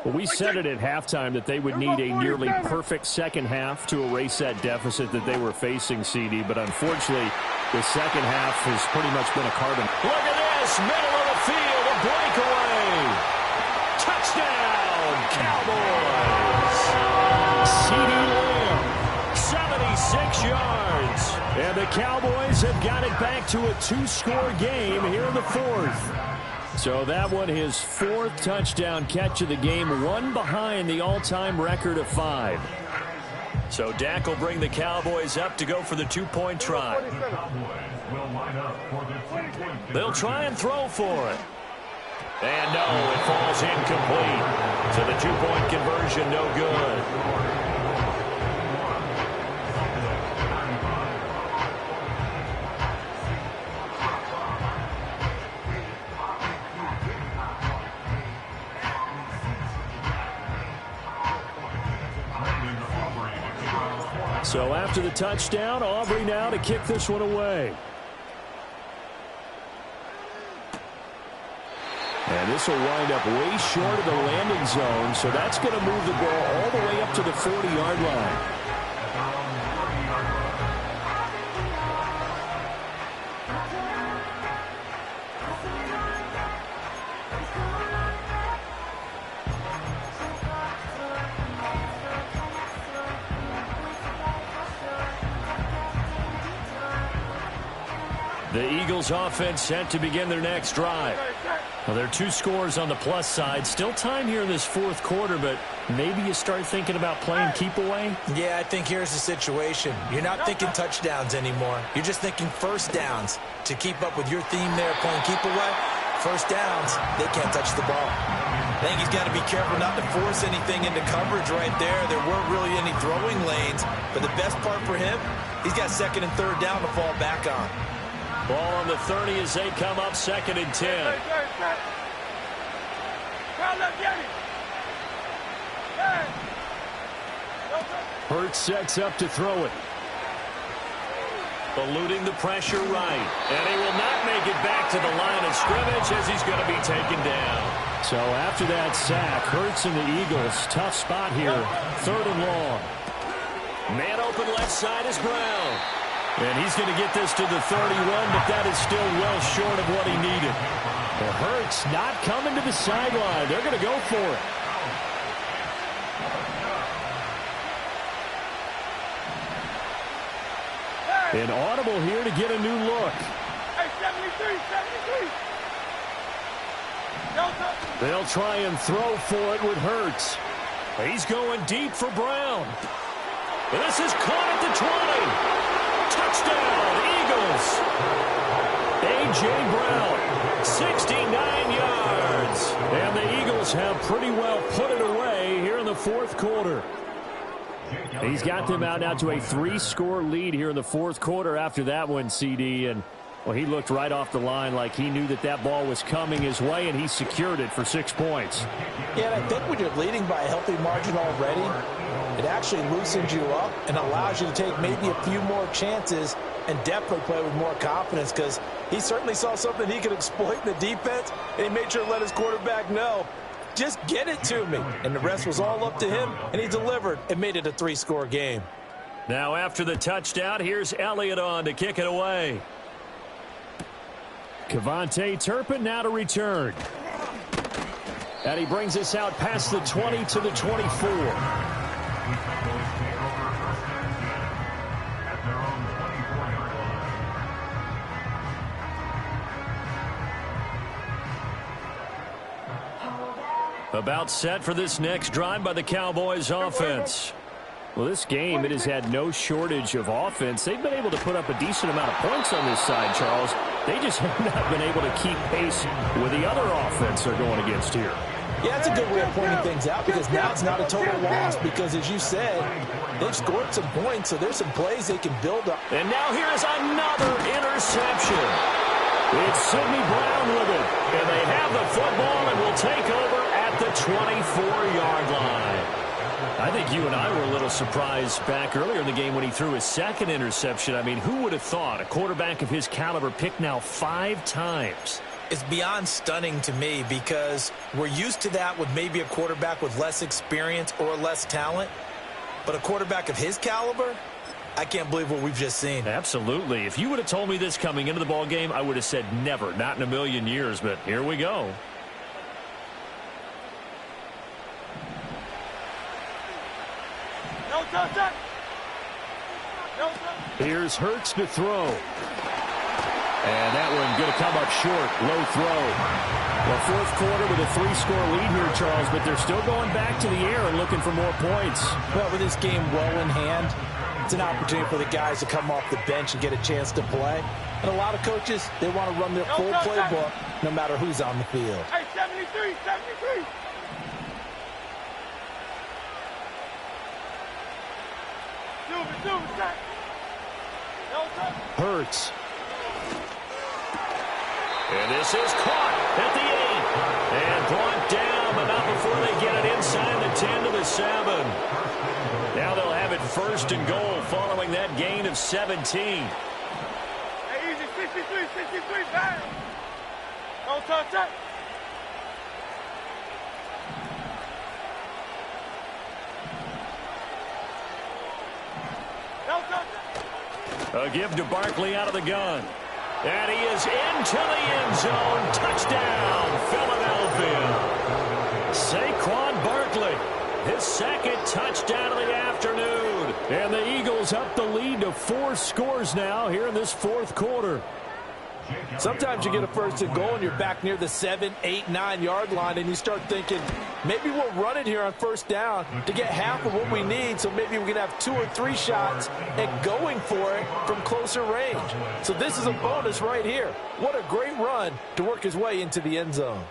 Well, we said it at halftime that they would need a nearly perfect second half to erase that deficit that they were facing, CD. But unfortunately, the second half has pretty much been a carbon. Look at this, middle of the field, a breakaway. Touchdown, Cowboys. CD Lamb, 76 yards. and the Cowboys have got it back to a 2-score game here in the 4th. So that one, his 4th touchdown catch of the game, one behind the all-time record of 5. So Dak will bring the Cowboys up to go for the 2-point try. They'll try and throw for it. And no, it falls incomplete. So the 2-point conversion, no good. So after the touchdown, Aubrey now to kick this one away. And this will wind up way short of the landing zone, so that's going to move the ball all the way up to the 40-yard line. The Eagles offense set to begin their next drive. Well, there are 2 scores on the plus side. Still time here in this 4th quarter, but maybe you start thinking about playing keep away? Yeah, I think here's the situation. You're not thinking touchdowns anymore. You're just thinking first downs. To keep up with your theme there, playing keep away, first downs, they can't touch the ball. I think he's got to be careful not to force anything into coverage right there. There weren't really any throwing lanes, but the best part for him, he's got 2nd and 3rd down to fall back on. Ball on the 30 as they come up 2nd and 10. Hurts sets up to throw it. Eluding the pressure right. And he will not make it back to the line of scrimmage as he's going to be taken down. So after that sack, Hurts and the Eagles, tough spot here. 3rd and long. Man open left side is Brown. And he's going to get this to the 31, but that is still well short of what he needed. Well, Hurts not coming to the sideline. They're going to go for it. An audible here to get a new look. Hey, 73, 73. They'll try and throw for it with Hurts. He's going deep for Brown. And this is caught at the 20. Touchdown, Eagles. A.J. Brown, 69 yards. And the Eagles have pretty well put it away here in the 4th quarter. He's got them out now to a 3-score lead here in the 4th quarter after that one, CD. And, well, he looked right off the line like he knew that that ball was coming his way, and he secured it for 6 points. Yeah, and I think when you're leading by a healthy margin already, it actually loosens you up and allows you to take maybe a few more chances and definitely play with more confidence, because he certainly saw something he could exploit in the defense, and he made sure to let his quarterback know, just get it to me. And the rest was all up to him, and he delivered and made it a 3-score game. Now after the touchdown, here's Elliott on to kick it away. Kevontae Turpin now to return. And he brings us out past the 20 to the 24. About set for this next drive by the Cowboys offense. Well, this game, it has had no shortage of offense. They've been able to put up a decent amount of points on this side, Charles. They just have not been able to keep pace with the other offense they're going against here. Yeah, that's a good way of pointing things out, because now it's not a total loss, because as you said, they've scored some points, so there's some plays they can build up. And now here's another interception. It's Sidney Brown with it, and they have the football and will take over at the 24-yard line. I think you and I were a little surprised back earlier in the game when he threw his 2nd interception. I mean, who would have thought a quarterback of his caliber picked now 5 times? It's beyond stunning to me, because we're used to that with maybe a quarterback with less experience or less talent. But a quarterback of his caliber, I can't believe what we've just seen. Absolutely. If you would have told me this coming into the ball game, I would have said never, not in a million years. But here we go. Here's Hurts to throw. And that one going to come up short. Low throw. Well, fourth quarter with a 3-score lead here, Charles, but they're still going back to the air and looking for more points. Well, with this game well in hand, it's an opportunity for the guys to come off the bench and get a chance to play. And a lot of coaches, they want to run their full playbook no matter who's on the field. Hey, 73, 73. Hurts. And this is caught at the 8. And brought down, but not before they get it inside the 10 to the 7. Now they'll have it first and goal following that gain of 17. Hey, easy, 63, bang. Don't touch that. A give to Barkley out of the gun. And he is into the end zone. Touchdown, Philadelphia. Saquon Barkley, his second touchdown of the afternoon. And the Eagles up the lead to 4 scores now here in this fourth quarter. Sometimes you get a first and goal and you're back near the 7, 8, 9-yard line and you start thinking, maybe we'll run it here on first down to get half of what we need, so maybe we can have 2 or 3 shots at going for it from closer range. So this is a bonus right here. What a great run to work his way into the end zone.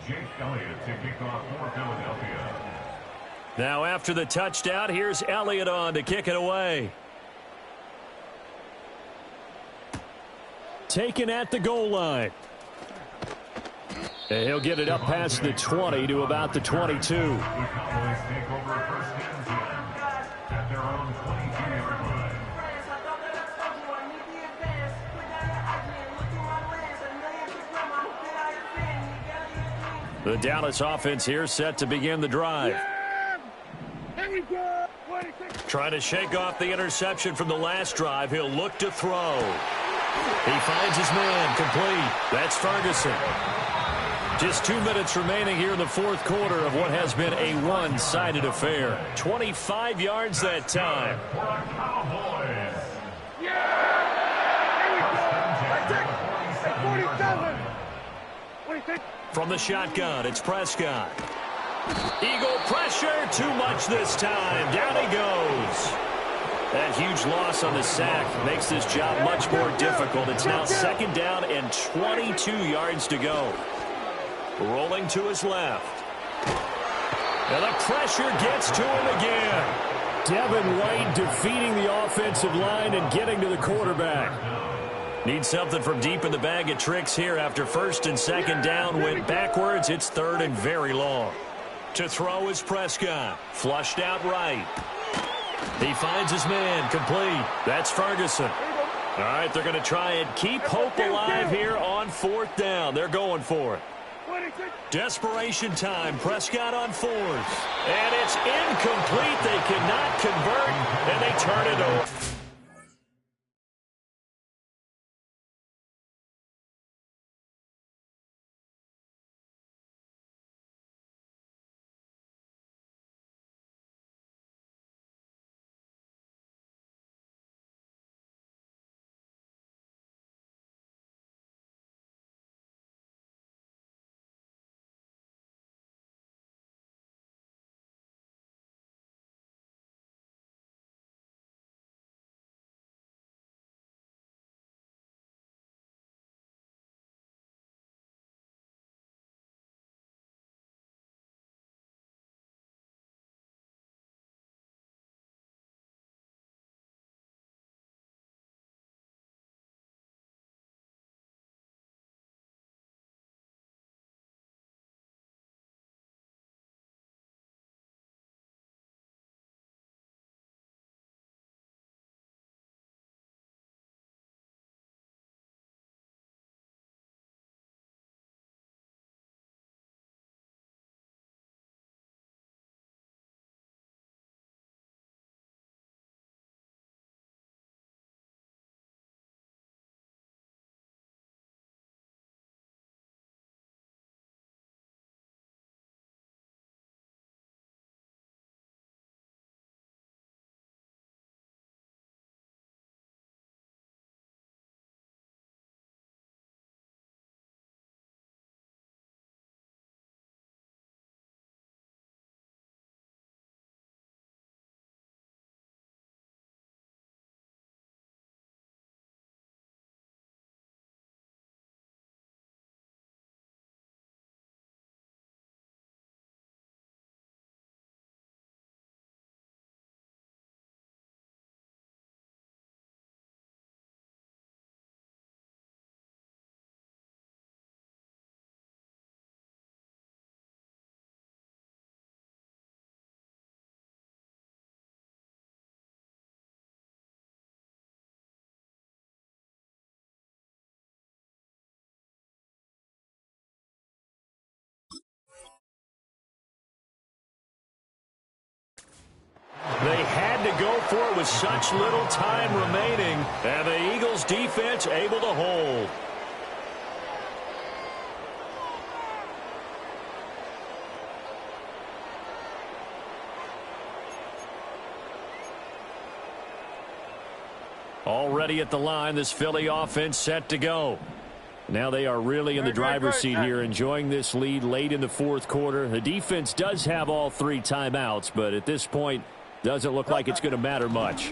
Jake Elliott to kick off for Philadelphia. Now after the touchdown, here's Elliott on to kick it away. Taken at the goal line. And he'll get it up past the 20 to about the 22. The Cowboys take over first and 10 at their own 22-yard line. The Dallas offense here set to begin the drive. Trying to shake off the interception from the last drive. He'll look to throw. He finds his man complete. That's Ferguson. Just 2 minutes remaining here in the fourth quarter of what has been a one-sided affair. 25 yards that time. From the shotgun, it's Prescott. Eagle pressure, too much this time. Down he goes. That huge loss on the sack makes this job much more difficult. It's now second down and 22 yards to go. Rolling to his left. And the pressure gets to him again. Devin White defeating the offensive line and getting to the quarterback. Need something from deep in the bag of tricks here after first and second down went backwards. It's third and very long. To throw is Prescott. Flushed out right. He finds his man complete. That's Ferguson. All right, they're going to try and keep hope alive here on fourth down. They're going for it. Desperation time. Prescott on 4th. And it's incomplete. They cannot convert, and they turn it over. go for it with such little time remaining. And the Eagles defense able to hold. Already at the line, this Philly offense set to go. Now they are really in the driver's seat here, enjoying this lead late in the fourth quarter. The defense does have all 3 timeouts, but at this point, doesn't look like it's going to matter much.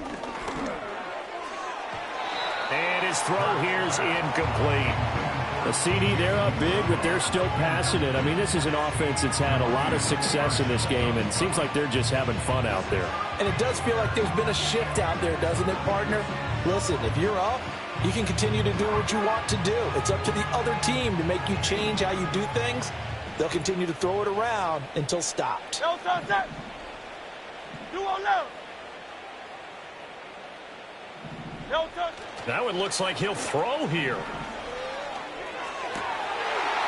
And his throw here is incomplete. The CD, they're up big, but they're still passing it. I mean, this is an offense that's had a lot of success in this game, and it seems like they're just having fun out there. And it does feel like there's been a shift out there, doesn't it, partner? Listen, if you're up, you can continue to do what you want to do. It's up to the other team to make you change how you do things. They'll continue to throw it around until stopped. Now it looks like he'll throw here.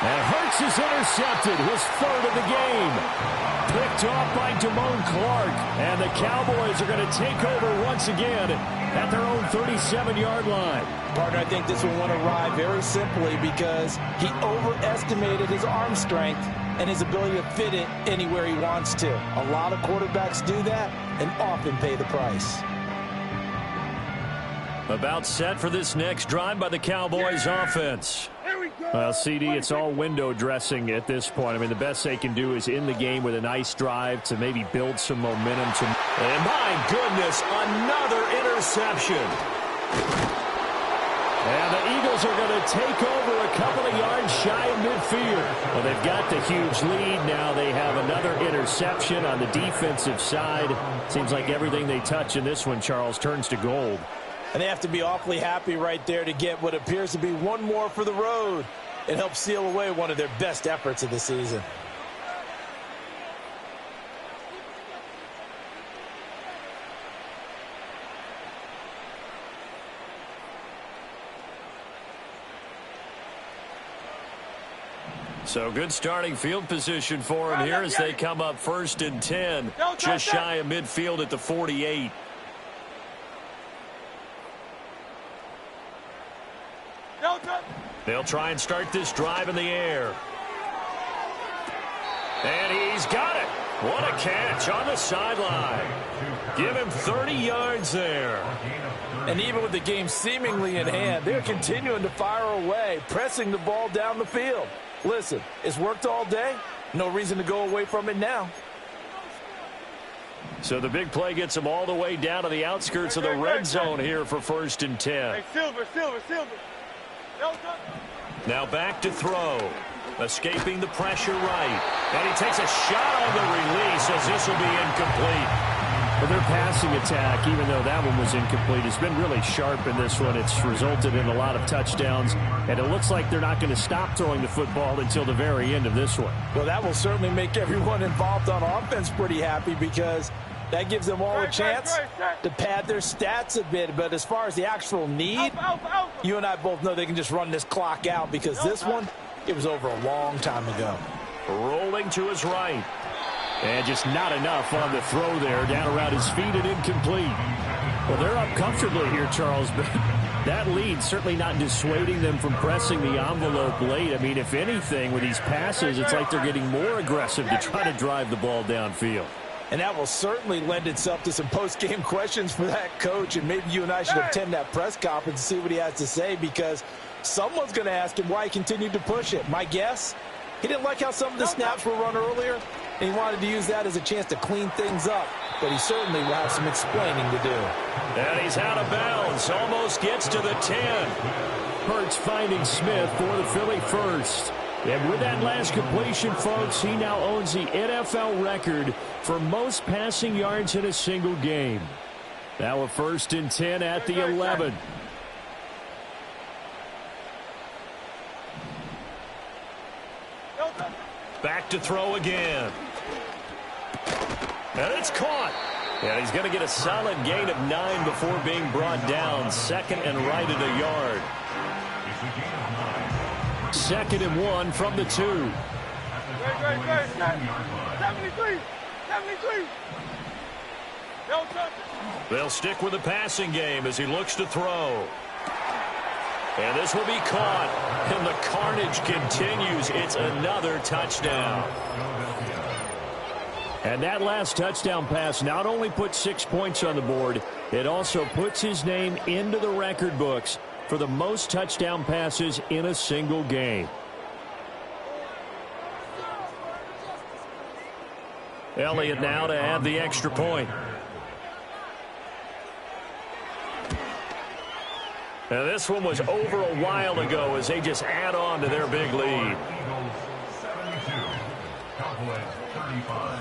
And Hurts is intercepted, his 3rd of the game. Picked off by Damone Clark. And the Cowboys are going to take over once again at their own 37-yard line. Partner, I think this one went awry very simply because he overestimated his arm strength and his ability to fit it anywhere he wants to. A lot of quarterbacks do that and often pay the price. About set for this next drive by the Cowboys offense. Well, CD, it's all window dressing at this point. I mean, the best they can do is in the game with a nice drive to maybe build some momentum. And my goodness, another interception. And the Eagles are going to take over a couple of yards shy of midfield. Well, they've got the huge lead. Now they have another interception on the defensive side. Seems like everything they touch in this one, Charles, turns to gold. And they have to be awfully happy right there to get what appears to be one more for the road. It helps seal away one of their best efforts of the season. So good starting field position for them here as they come up 1st and 10. Just shy of midfield at the 48. They'll try and start this drive in the air. And he's got it. What a catch on the sideline. Give him 30 yards there. And even with the game seemingly in hand, they're continuing to fire away, pressing the ball down the field. Listen, it's worked all day. No reason to go away from it now. So the big play gets them all the way down to the outskirts of the red zone here for 1st and 10. Hey, Silver. Now back to throw. Escaping the pressure right. And he takes a shot on the release as this will be incomplete. Well, their passing attack, even though that one was incomplete, has been really sharp in this one. It's resulted in a lot of touchdowns, and it looks like they're not going to stop throwing the football until the very end of this one. Well, that will certainly make everyone involved on offense pretty happy because that gives them all a chance to pad their stats a bit. But as far as the actual need, you and I both know they can just run this clock out because this one, it was over a long time ago. Rolling to his right. And just not enough on the throw there. Down around his feet and incomplete. Well, they're up comfortably here, Charles, but that lead certainly not dissuading them from pressing the envelope late. I mean, if anything, with these passes, it's like they're getting more aggressive to try to drive the ball downfield. And that will certainly lend itself to some post-game questions for that coach. And maybe you and I should attend that press conference and see what he has to say because someone's going to ask him why he continued to push it. My guess, he didn't like how some of the snaps were run earlier, and he wanted to use that as a chance to clean things up. But he certainly will have some explaining to do. And he's out of bounds. Almost gets to the 10. Hurts finding Smith for the Philly first. And with that last completion, folks, he now owns the NFL record for most passing yards in a single game. Now a 1st and 10 at the 11. Back to throw again. And it's caught. And he's going to get a solid gain of 9 before being brought down. 2nd and right at a yard. 2nd and 1 from the 2. 73. They'll stick with the passing game as he looks to throw. And this will be caught. And the carnage continues. It's another touchdown. And that last touchdown pass not only put 6 points on the board, it also puts his name into the record books for the most touchdown passes in a single game. Elliott now to add the extra point. And this one was over a while ago as they just add on to their big lead. Eagles 72, Cowboys 35.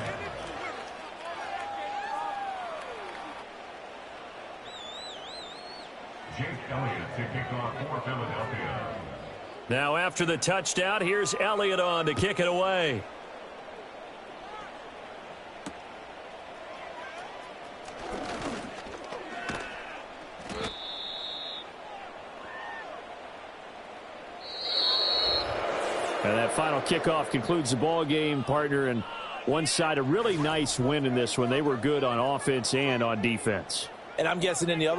Jake Elliott to kick off for Philadelphia. Now after the touchdown, here's Elliott on to kick it away. And that final kickoff concludes the ball game, partner, and one side a really nice win in this one. They were good on offense and on defense. And I'm guessing in the other